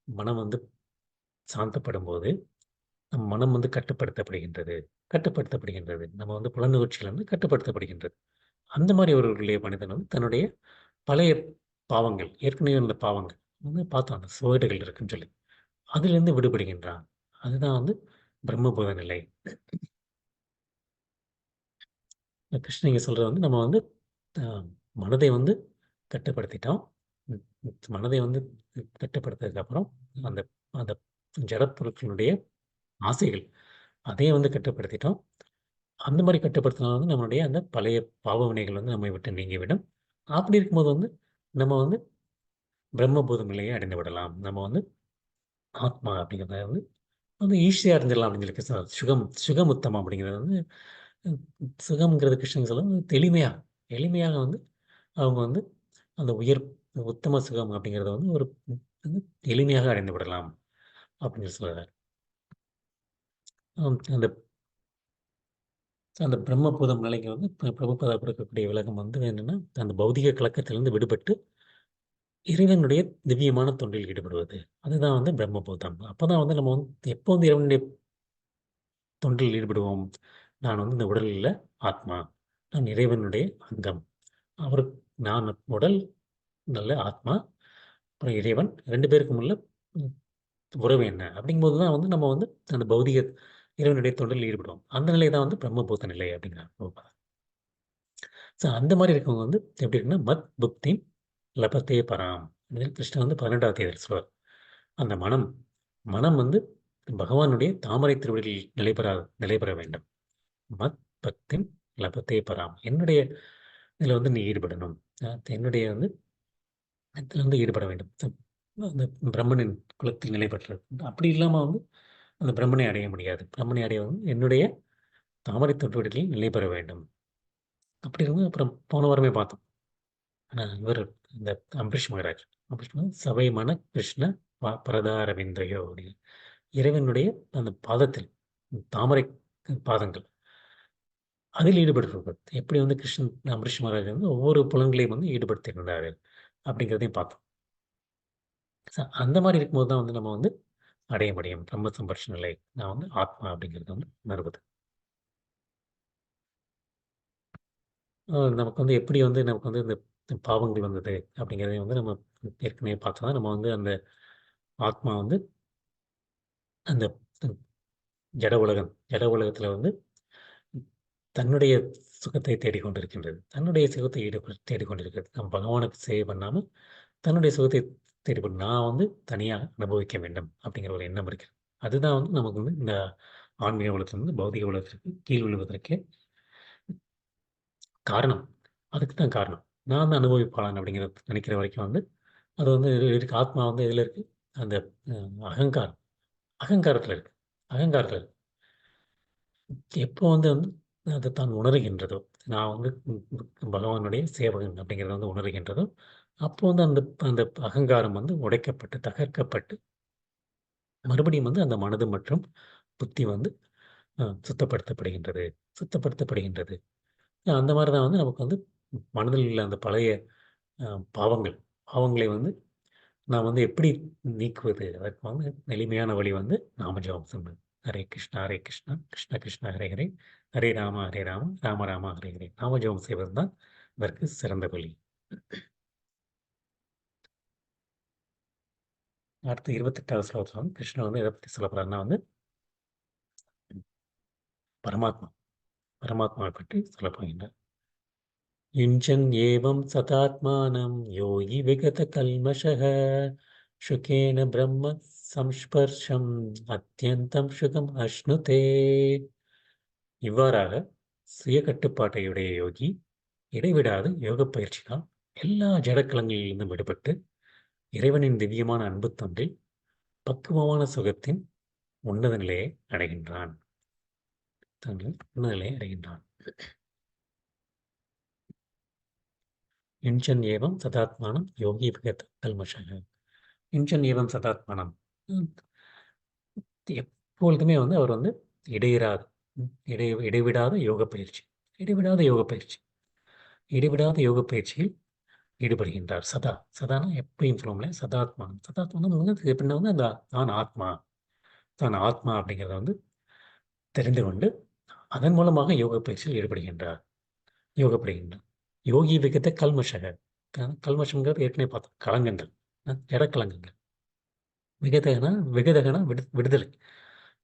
Speaker 1: மனம் வந்து சாந்தப்படும்போது, நம் மனம் வந்து கட்டுப்படுத்தப்படுகின்றது. நம்ம வந்து புலனுணர்ச்சிகள் வந்து கட்டுப்படுத்தப்படுகின்றது. அந்த மாரி ஒரு மனிதன் வந்து தன்னுடைய பழைய பாவங்கள், ஏற்கனவே உள்ள பாவங்கள் வந்து பார்த்தோம் அந்த சுவடுகள் இருக்குன்னு சொல்லி. அதிலிருந்து விடுபடுகின்றான். அதுதான் வந்து பிரம்மபோத நிலை. கிருஷ்ணன் இங்க சொல்றது வந்து நம்ம வந்து அ மனதை வந்து கட்டுப்படுத்திட்டோம். ம் மனதை வந்து கட்டுப்படுத்ததுக்கப்புறம், அந்த அந்த ஜடப்பொருட்களுடைய ஆசைகள், அதையும் வந்து கட்டுப்படுத்திட்டோம். அந்த மாரி கட்டுப்படுத்தினா வந்து நம்மளுடைய அந்த பழைய பாவ வினைகள் வந்து நம்மை விட்டு நீங்கிவிடும். அப்படி இருக்கும்போது வந்து, நம்ம வந்து பிரம்மபூத நிலையை அடைந்து விடலாம். நம்ம வந்து ஆத்மா அப்படிங்கிறத வந்து வந்து ஈஸியா அடைஞ்சிடலாம் அப்படின்னு சொல்லி சுகமுத்தமம் அப்படிங்கிறது வந்து ம் சுகம்ங்கிறது கிருஷ்ணன் சொல்ல எளிமையாக வந்து அவங்க வந்து அந்த உத்தம சுகம் அப்படிங்கிறத வந்து ஒரு வந்து எளிமையாக அடைந்து விடலாம் அப்படின்னு சொல்றாரு. அந்த அந்த பிரம்மபூதம் நிலைக்கு வந்து பிரபுபாதா கொடுக்கக்கூடிய விளக்கம் வந்து என்னன்னா, அந்த பௌதிக கலக்கத்திலிருந்து விடுபட்டு இறைவனுடைய திவ்யமான தொண்டில் ஈடுபடுவது. அதுதான் வந்து பிரம்மபூதம். அப்பதான் வந்து நம்ம வந்து எப்போ வந்து இறைவனுடைய தொண்டில் ஈடுபடுவோம்? நான் வந்து இந்த உடல் இல்ல, ஆத்மா. நான் இறைவனுடைய அங்கம். அவருக்கு நான் உடல் நல்ல ஆத்மா, அப்புறம் இறைவன் 2 பேருக்கும் உள்ள ம் உறவு என்ன? அப்படிங்கும்போது தான் வந்து நம்ம வந்து அந்த பௌதிக இறைவனுடைய தொண்டில் ஈடுபடுவோம். அந்த நிலை தான் வந்து பிரம்மபூத நிலை அப்படிங்கிறார் பிரபுபாதா. அந்த மாரி இருக்கவங்க வந்து எப்படி இருக்குன்னா, மத் புக்திம் லபத்தே பராம். அப்படின்னு கிருஷ்ணர் வந்து 12வது அத்தியாயத்தில சொல்லுவார். அந்த மனம் மனம் வந்து பகவானுடைய தாமரை திருவடிகளில் நிலை பெற வேண்டும். மத் பக்திம் லபத்தே பராம். என்னுடைய இதில வந்து நீ ஈடுபடணும். என்னுடைய வந்து இதில வந்து ஈடுபட வேண்டும். அந்த பிரம்மனின் குலத்தில் நிலை பெற்றது. அப்படி இல்லாம வந்து அந்த பிரம்மனை அடைய முடியாது. பிரம்மனை அடைய வந்து என்னுடைய தாமரை திருவடிகளில் நிலை பெற வேண்டும். அப்படி இருந்து அப்புறம் போன வாரமே பார்த்தோம். இவரு இந்த அம்பரீஷ் மகராஜ். அம்பரீஷ் மகராஜ் "சபை மன கிருஷ்ண பரதாரவிந்தயோ" அப்படின்னு. இறைவனுடைய அந்த பாதத்தில், தாமரை பாதங்கள். அதில் ஈடுபட்டிருப்பார். எப்படி வந்து அம்பரீஷ் மகராஜ் வந்து ஒவ்வொரு புலன்களையும் வந்து ஈடுபடுத்தியிருந்தாரு, அப்படிங்கிறதையும் பார்த்தோம். அந்த மாரி இருக்கும்போது தான் வந்து நம்ம வந்து அடைய முடியும். பிரம்ம சம்பர்ஷ நிலை. நான் வந்து ஆத்மா அப்படிங்கிறது வந்து உணர்வது. நமக்கு வந்து எப்படி வந்து நமக்கு வந்து இந்த பாவங்கள் வந்தது அப்படிங்கிறதையும் வந்து நம்ம ஏற்கனவே பார்த்தோம். நம்ம வந்து அந்த ஆத்மா வந்து அந்த ஜட உலகத்தில வந்து தன்னுடைய சுகத்தை தேடிக்கொண்டிருக்கின்றது. தன்னுடைய சுகத்தை தேடிக்கொண்டிருக்கிறது. நம்ம பகவானுக்கு சேவை பண்ணாம, தன்னுடைய சுகத்தை நான் வந்து தனியா அனுபவிக்க வேண்டும் அப்படிங்கிற ஒரு எண்ணம் இருக்கு. அதுதான் வந்து நமக்கு வந்து இந்த ஆன்மீக உலகத்திலிருந்து பௌதிக உலகத்திற்கு கீழ் விழுவதற்கு காரணம். அதுக்கு தான் காரணம். நான் தான் அனுபவிப்பாளன் அப்படிங்கிறத நினைக்கிற வரைக்கும் வந்து அது வந்து இருக்கு. ஆத்மா வந்து எதில் இருக்குது? அந்த அகங்காரம், அகங்காரத்தில் இருக்குது. அகங்காரத்தில் இருக்கு. எப்போ வந்து வந்து அதை தான் உணர்கின்றதோ, நான் வந்து பகவானுடைய சேவகன் அப்படிங்கிறத வந்து உணர்கின்றதோ, அப்போ வந்து அந்த அந்த அகங்காரம் வந்து உடைக்கப்பட்டு, தகர்க்கப்பட்டு, மறுபடியும் வந்து அந்த மனது மற்றும் புத்தி வந்து சுத்தப்படுத்தப்படுகின்றது, சுத்தப்படுத்தப்படுகின்றது. அந்த மாரி தான் வந்து நமக்கு வந்து மனதில் உள்ள அந்த பழைய பாவங்கள், பாவங்களை வந்து நான் வந்து எப்படி நீக்குவது? அதற்கு வந்து எளிமையான வழி வந்து நாம ஜெபம் செய்வது. ஹரே கிருஷ்ணா, கிருஷ்ண கிருஷ்ண ஹரே ஹரே, ஹரே ராம, ராம ராம ஹரே ஹரே. நாம ஜெபம் செய்வது தான் இதற்கு சிறந்த வழி. அடுத்து 28வது ஸ்லோகத்துல வந்து கிருஷ்ணர் வந்து எத பத்தி சொல்லப் போறாருன்னா வந்து பரமாத்மா, பரமாத்மாவை பற்றி சொல்லப் போகின்றார். யுஞ்சன் ஏவம் சதாத்மானம் யோகி விகத கல்மஷः சுகேன பிரம்ம சம்ஸ்பர்ஷம் அத்யந்தம் சுகம் அஷ்ணுதே. இவ்வாறாக சுய கட்டுப்பாட்டையுடைய யோகி இடைவிடாது யோகப் பயிற்சியால் எல்லா ஜடக்கலங்களிலிருந்தும் விடுபட்டு இறைவனின் திவ்யமான அன்பு தொண்டில் பக்குவமான சுகத்தின் உன்னத நிலையை அடைகின்றான். உன்னத நிலையை அடைகின்றான். இன்சன் ஏவம் சதாத்மானம் யோகி விகத கல்மஷக. இன்சன் ஏவம் சதாத்மானம். எப்பொழுதுமே வந்து அவர் வந்து இடையிறாது, இடைவிடாத யோக பயிற்சி, இடைவிடாத யோக பயிற்சி, இடைவிடாத யோக பயிற்சியில் ஈடுபடுகின்றார். சதா, சதானா எப்பயும் சொல்லுவோம்ல, சதாத்மானம். சதாத்மானம் வந்து எப்படின்னா வந்து அந்த தான் ஆத்மா, தான் ஆத்மா அப்படிங்கிறத வந்து தெரிந்து கொண்டு அதன் மூலமாக யோக பயிற்சியில் ஈடுபடுகின்றார், யோகப்படுகின்றார். யோகி விகத கல்மஷக. கல்மஷங்கிறது ஏற்கனவே பார்த்தோம், களங்கங்கள், ஜடக்கலங்கங்கள். விகதகனா விகதகனா விடுதலை,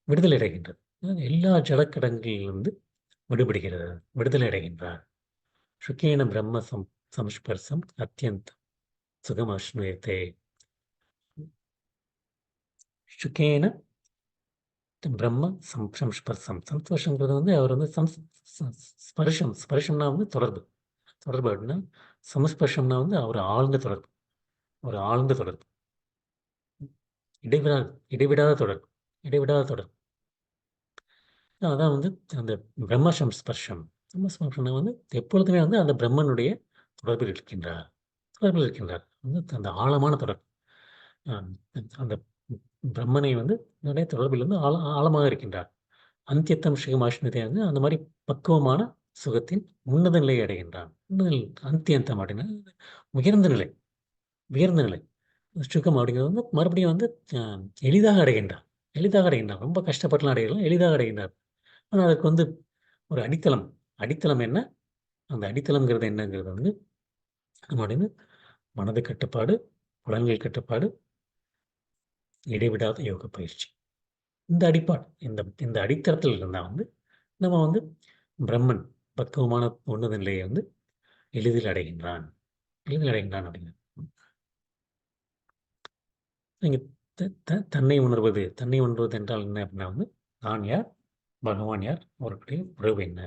Speaker 1: விடுதலை அடைகின்றது. எல்லா ஜடக்கடங்களிலிருந்து விடுபடுகிறது, விடுதலை அடைகின்றார். சுகேன பிரம்ம சம்ஸ்பர்சம் அத்தியந்தம் சுகம் அஷ்ணுயத்தே. சுகேன பிரம்ம சம்ஸ்பர்சம். சம்ஸ்பர்ஷங்கிறது வந்து அவர் வந்து ஸ்பர்ஷம், ஸ்பர்ஷம்னா வந்து தொடர்பு, தொடர்பு அப்படின்னா சமஸ்பர்ஷம்னா வந்து அவர் ஆழ்ந்த தொடர்பு, ஒரு ஆழ்ந்த தொடர்பு, இடைவிடாத இடைவிடாத தொடர்பு, இடைவிடாத தொடர்பு. அதான் வந்து அந்த பிரம்ம சம்ஸ்பர்ஷம். பிரம்ம வந்து எப்பொழுதுமே வந்து அந்த பிரம்மனுடைய தொடர்பில் இருக்கின்றார், தொடர்பில் இருக்கின்றார். வந்து அந்த ஆழமான தொடர்பு. அந்த பிரம்மனை வந்து நிறைய தொடர்பில் வந்து ஆழமாக இருக்கின்றார். அந்தியத்தம் சுகமாஷ்ணதே வந்து அந்த மாதிரி பக்குவமான சுகத்தின் உன்னத நிலையை அடைகின்றான். அந்தியந்தம் அப்படின்னா உயர்ந்த நிலை, உயர்ந்த நிலை. சுகம் அப்படிங்கிறது வந்து மறுபடியும் வந்து எளிதாக அடைகின்றான், எளிதாக அடைகின்றான். ரொம்ப கஷ்டப்பட்டுலாம் அடையலாம், எளிதாக அடைகின்றார். ஆனால் அதுக்கு வந்து ஒரு அடித்தளம், அடித்தளம் என்ன? அந்த அடித்தளம்ங்கிறது என்னங்கிறது வந்து நம்முடைய மனது கட்டுப்பாடு, புலன்கள் கட்டுப்பாடு, இடைவிடாத யோக பயிற்சி. இந்த அடிப்பாடு, இந்த இந்த அடித்தளத்தில் இருந்தால் வந்து நம்ம வந்து பிரம்மன் பக்குவமான உன்னத நிலையை வந்து எளிதில் அடைகின்றான், எளிதில் அடைகின்றான் அப்படிங்கிறது. நீங்க தன்னை உணர்வது, தன்னை உணர்வது என்றால் என்ன அப்படின்னா வந்து நான் யார், பகவான் யார், அவருடைய உறவு என்ன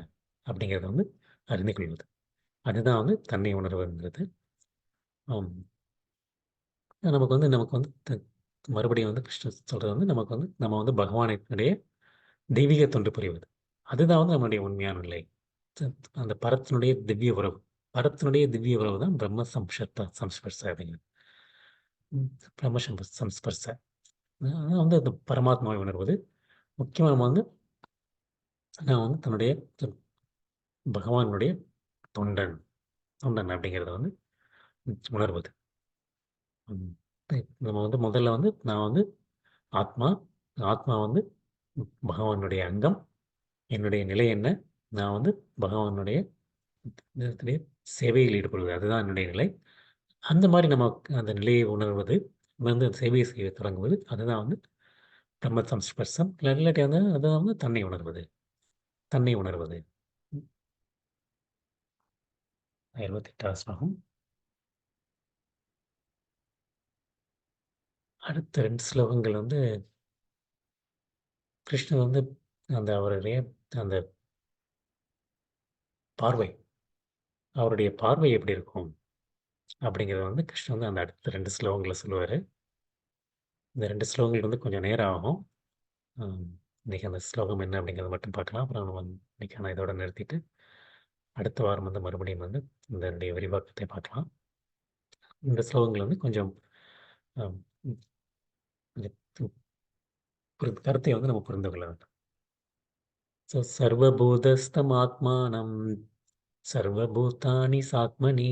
Speaker 1: அப்படிங்கிறத வந்து அறிந்து கொள்வது. அதுதான் வந்து தன்னை உணர்வதுங்கிறது. நமக்கு வந்து மறுபடியும் வந்து கிருஷ்ணர் சொல்றது வந்து நமக்கு வந்து நம்ம வந்து பகவானுடைய தெய்வீக தொண்டு புரிவது. அதுதான் வந்து நம்மளுடைய உண்மையான நிலை. அந்த பரத்தினுடைய திவ்ய உறவு, பரத்தினுடைய திவ்ய உறவு தான் பிரம்ம சம்ஸ்பர்ச அப்படிங்கிறது. பிரம்ம சம்ஸ்பர்ச வந்து அந்த பரமாத்மாவை உணர்வது. முக்கியமாக நம்ம வந்து நான் வந்து தன்னுடைய பகவானுடைய தொண்டன், தொண்டன் அப்படிங்கிறத வந்து உணர்வது. நம்ம வந்து முதல்ல வந்து நான் வந்து ஆத்மா, ஆத்மா வந்து பகவானுடைய அங்கம். என்னுடைய நிலை என்ன? நான் வந்து பகவானுடைய சேவையில் ஈடுபடுவது. அதுதான் என்னுடைய நிலை. அந்த மாரி நமக்கு அந்த நிலையை உணர்வது, வந்து சேவை செய்ய தொடங்குவது, அதுதான் வந்து பிரம்ம சம்ஸ்பர்சம். இல்லாட்டி வந்து அதுதான் வந்து தன்னை உணர்வது, தன்னை உணர்வது. 28வது ஸ்லோகம். அடுத்த 2 ஸ்லோகங்கள் வந்து கிருஷ்ணர் வந்து அந்த அவருடைய அந்த பார்வை, அவருடைய பார்வை எப்படி இருக்கும்? அப்படிங்கிறத வந்து கிருஷ்ணர் வந்து அந்த அடுத்த 2 ஸ்லோகங்கள்ல சொல்லுவாரு. இந்த 2 ஸ்லோகங்கள் வந்து கொஞ்சம் நேரம் ஆகும். ம். இன்னைக்கு அந்த ஸ்லோகம் என்ன அப்படிங்கிறத மட்டும் பார்க்கலாம். அப்புறம் நம்ம இன்னைக்கு நான் இதோட நிறுத்திட்டு, அடுத்த வாரம் வந்து மறுபடியும் வந்து இதனுடைய விரிவாக்கத்தை பார்க்கலாம். இந்த ஸ்லோகங்கள் வந்து கொஞ்சம் அம் ம் கொஞ்சம் கருத்தை வந்து நம்ம புரிந்து கொள்ள வேண்டும். சர்வபூதஸ்தமாத்மானம் சர்வபூதானி சாத்மனி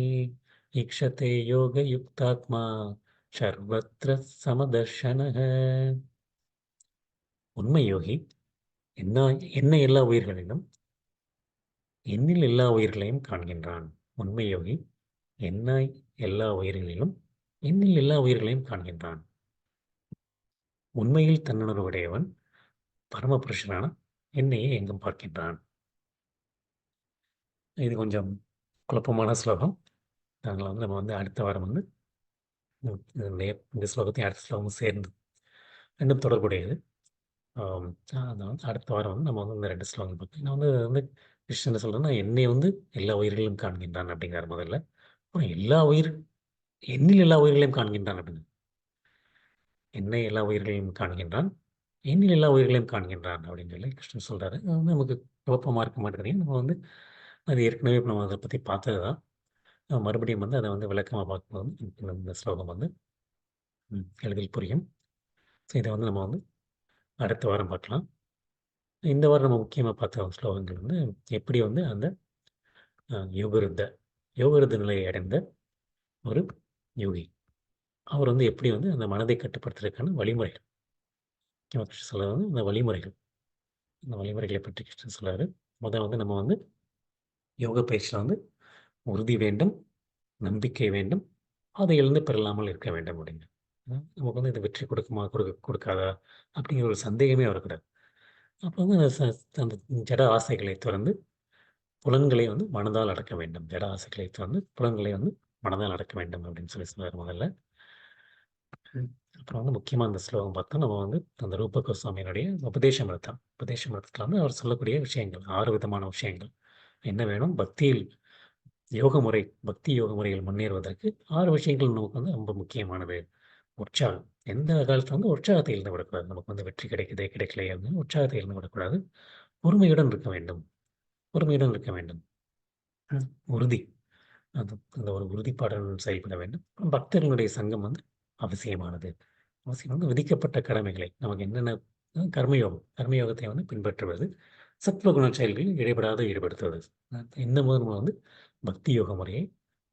Speaker 1: ஈக்ஷதே யோகயுக்தாத்மா சர்வத்ர சமதர்ஷனः. உண்மை யோகி என்ன என்ன எல்லா உயிர்களிலும் என்னில் எல்லா உயிர்களையும் காண்கின்றான். உண்மை யோகி என்ன எல்லா உயிர்களிலும் என்னில் எல்லா உயிர்களையும் காண்கின்றான். உண்மையில் தன்னுணர்வுடையவன் பரமபுருஷனான என்னையே எங்கும் பார்க்கின்றான். இது கொஞ்சம் குழப்பமான ஸ்லோகம். அதனால வந்து நம்ம வந்து அடுத்த வாரம் வந்து இந்த ஸ்லோகத்தையும் அடுத்த ஸ்லோகமும் சேர்ந்து 2ம் தொடர்புடையது. அதான் வந்து அடுத்த வாரம் வந்து நம்ம வந்து இந்த 2 ஸ்லோகம் பார்க்கலாம். நான் வந்து கிருஷ்ணன் என்ன சொல்றேன்னா, என்னை வந்து எல்லா உயிர்களிலும் காண்கின்றான் அப்படிங்கிறார் முதல்ல. அப்புறம் என்னில் எல்லா உயிர்களையும் காண்கின்றான் அப்படின்னு. என்னை எல்லா உயிர்களையும் காண்கின்றான். என்னில் எல்லா உயிர்களையும் காண்கின்றான் அப்படின்னு சொல்லி கிருஷ்ணன் சொல்றாரு. அது வந்து நமக்கு குழப்பமா இருக்க மாட்டேங்குது. நம்ம வந்து அது ஏற்கனவே நம்ம அத பத்தி பார்த்தது தான். மறுபடியும் வந்து அத வந்து விளக்கமா பார்க்கும்போது இந்த ஸ்லோகம் வந்து எளிதில் புரியும். ஸோ இத வந்து நம்ம வந்து அடுத்த வாரம் பார்க்கலாம். இந்த வாரம் நம்ம முக்கியமா பார்த்த ஸ்லோகங்கள் வந்து எப்படி வந்து அந்த யோகருத்த யோகருத்த நிலையை அடைந்த ஒரு யோகி. அவர் வந்து எப்படி வந்து அந்த மனதை கட்டுப்படுத்துறதுக்கான வழிமுறைகள். முக்கியமா கிருஷ்ணர் சொல்றது வந்து இந்த வழிமுறைகள். இந்த வழிமுறைகளை பற்றி கிருஷ்ணர் சொல்றாரு. வந்து நம்ம வந்து யோக பயிற்சியில வந்து உறுதி வேண்டும், நம்பிக்கை வேண்டும், அதை இழந்து பெறலாமல் இருக்க வேண்டும் அப்படின்னு. நமக்கு வந்து இது வெற்றி கொடுக்குமா, கொடுக்காதா அப்படிங்கிற ஒரு சந்தேகமே வரக்கூடாது. அப்போ வந்து அந்த ஜட ஆசைகளை துறந்து புலன்களை வந்து மனதால் அடக்க வேண்டும். ஜட ஆசைகளை துறந்து புலன்களை வந்து மனதால் அடக்க வேண்டும் அப்படின்னு சொல்லி சொல்றாரு முதல்ல. அப்புறம் வந்து முக்கியமா இந்த ஸ்லோகம் பார்த்தா நம்ம வந்து அந்த ரூப கோஸ்வாமியினுடைய உபதேசமிருதம். உபதேசமிருதத்துல வந்து அவர் சொல்லக்கூடிய விஷயங்கள் 6 விதமான விஷயங்கள். என்ன வேணும்? யோக முறை பக்தி யோக முறையில் முன்னேறுவதற்கு 6 விஷயங்கள் நமக்கு வந்து ரொம்ப முக்கியமானது. உற்சாகம். எந்த காலத்துல வந்து உற்சாகத்தை இழந்து விடக்கூடாது. நமக்கு வந்து வெற்றி கிடைக்குதே, கிடைக்கலையே அப்படின்னு உற்சாகத்தை இழந்து விடக்கூடாது. பொறுமையுடன் இருக்க வேண்டும். பொறுமையுடன் இருக்க வேண்டும். உறுதி. அந்த ஒரு உறுதிப்பாட்டுடன் செயல்பட வேண்டும். பக்தர்களுடைய சங்கம் வந்து அவசியமானது. அவசியம் வந்து விதிக்கப்பட்ட கடமைகளை நமக்கு என்னென்ன கர்மயோகம். கர்மயோகத்தை வந்து பின்பற்றுவது. சத்வகுண செயல்களில் இடைபடாது ஈடுபடுத்துவது. இந்த மூலமா வந்து பக்தி யோக முறையை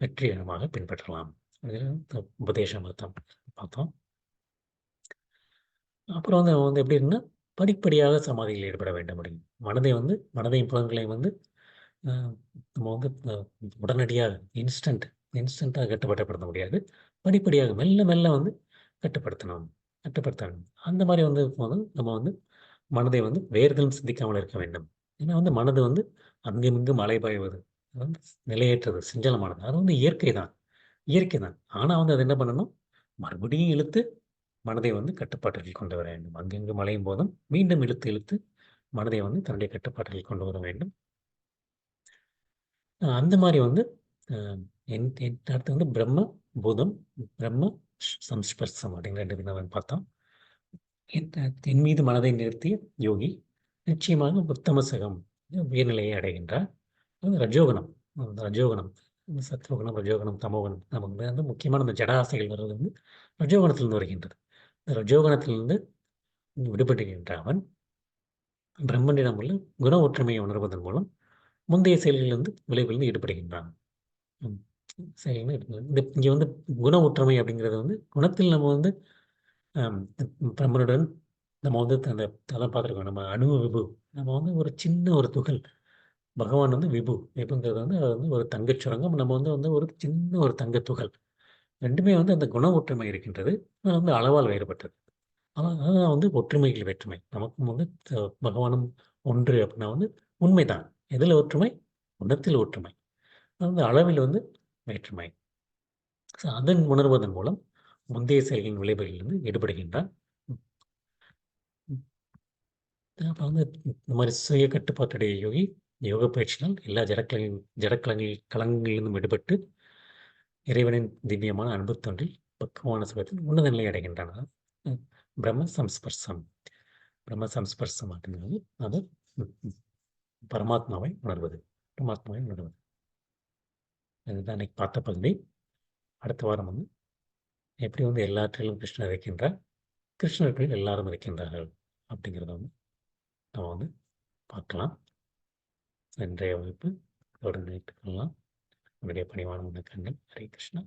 Speaker 1: வெற்றிகரமாக பின்பற்றலாம். உபதேசம் பார்த்தோம். அப்புறம் வந்து நம்ம வந்து எப்படி இருக்குன்னா, படிப்படியாக சமாதியில் ஈடுபட வேண்டும் அப்படின்னு. மனதையும் புலன்களையும் வந்து அ நம்ம வந்து உடனடியாக இன்ஸ்டன்ட்டா கட்டுப்படுத்த முடியாது. படிப்படியாக மெல்ல மெல்ல வந்து கட்டுப்படுத்தணும். கட்டுப்படுத்தணும். அந்த மாரி வந்து போது நம்ம வந்து மனதை வந்து வேறுதலும் சிந்திக்காமல் இருக்க வேண்டும். ஏன்னா வந்து மனது வந்து அங்கும் இங்கும் அலைபாய்வது. அது வந்து நிலையற்றது, சஞ்சலமானது. அது வந்து இயற்கை தான். இயற்கை தான். ஆனா வந்து அது என்ன பண்ணணும்? மறுபடியும் இழுத்து மனதை வந்து கட்டுப்பாட்டில் கொண்டு வர வேண்டும். அங்கங்கும் அலையும் போதும் மீண்டும் இழுத்து இழுத்து மனதை வந்து தன்னுடைய கட்டுப்பாட்டில் கொண்டு வர வேண்டும். அந்த மாரி வந்து அ என் என் அடுத்து வந்து பிரம்ம பூதம், பிரம்ம சம்ஸ்பர்சம் அப்படிங்கிற 2 விதம் பார்த்தோம். என் மீது மனதை நிறுத்திய யோகி நிச்சயமாக உத்தம சுகம் உயர்நிலையை அடைகின்றார். அது ரஜோகுணம். அந்த ரஜோகுணம், சத்வகுணம், ரஜோகுணம், தமோகுணம் நமக்கு வந்து முக்கியமான அந்த ஜட ஆசைகள் வருவது வந்து ரஜோகுணத்திலிருந்து வருகின்றது. இந்த ரஜோகுணத்திலிருந்து விடுபடுகின்ற அவன் பிரம்மனிடம் உள்ள குண ஒற்றுமையை உணர்வதன் மூலம் முந்தைய செயல்களிலிருந்து விளைவிலிருந்து ஈடுபடுகின்றான். ம். செயல்னு இங்க வந்து குண ஒற்றுமை அப்படிங்கிறது வந்து குணத்தில் நம்ம வந்து அம் பிரம்மனுடன் நம்ம வந்து அந்த அதான் பார்த்துருக்கோம். நம்ம அணு விபு. நம்ம வந்து ஒரு சின்ன ஒரு துகள். பகவான் வந்து விபு. விபுங்கிறது வந்து அது வந்து ஒரு தங்கச் சுரங்கம். நம்ம வந்து வந்து ஒரு சின்ன ஒரு தங்கத் துகள். 2மே வந்து அந்த குண ஒற்றுமை இருக்கின்றது. ஆனா வந்து அளவால் வேறுபட்டது. அதான் வந்து ஒற்றுமையில் வேற்றுமை. நமக்கும் வந்து பகவானும் ஒன்று அப்படின்னா வந்து உண்மைதான். எதில ஒற்றுமை? குணத்தில் ஒற்றுமை. அது வந்து அளவில் வந்து வேற்றுமை. அதன் உணர்வதன் மூலம் முந்தைய செயல்களின் விளைவுகளிலிருந்து ஈடுபடுகின்றான். ம், ம். அப்ப வந்து இந்த மாரி சுய கட்டுப்பாட்டுடைய யோகி யோக பயிற்சியினால் எல்லா ஜடக்கலங்களிலிருந்தும் விடுபட்டு இறைவனின் திவ்யமான அன்பு தொண்டில் பக்குவான சுகத்தின் உன்னத நிலை அடைகின்றன. ம். பிரம்ம சம்ஸ்பர்சம். பிரம்ம சம்ஸ்பர்சம் அப்படிங்கிறது அது பரமாத்மாவை உணர்வது. பரமாத்மாவை உணர்வது. இதுதான் இன்னைக்கு பார்த்த பகுதி. அடுத்த வாரம் வந்து எப்படி வந்து எல்லாற்றிலும் கிருஷ்ணர் இருக்கின்றார், கிருஷ்ணர்கள் எல்லாரும் இருக்கின்றார்கள் அப்படிங்கிறத வந்து நம்ம வந்து பார்க்கலாம். இன்றைய வகுப்பு தொடர்ந்து வைத்துக் கொள்ளலாம். உன்னுடைய பணிவான வணக்கங்கள். ஹரே கிருஷ்ணா.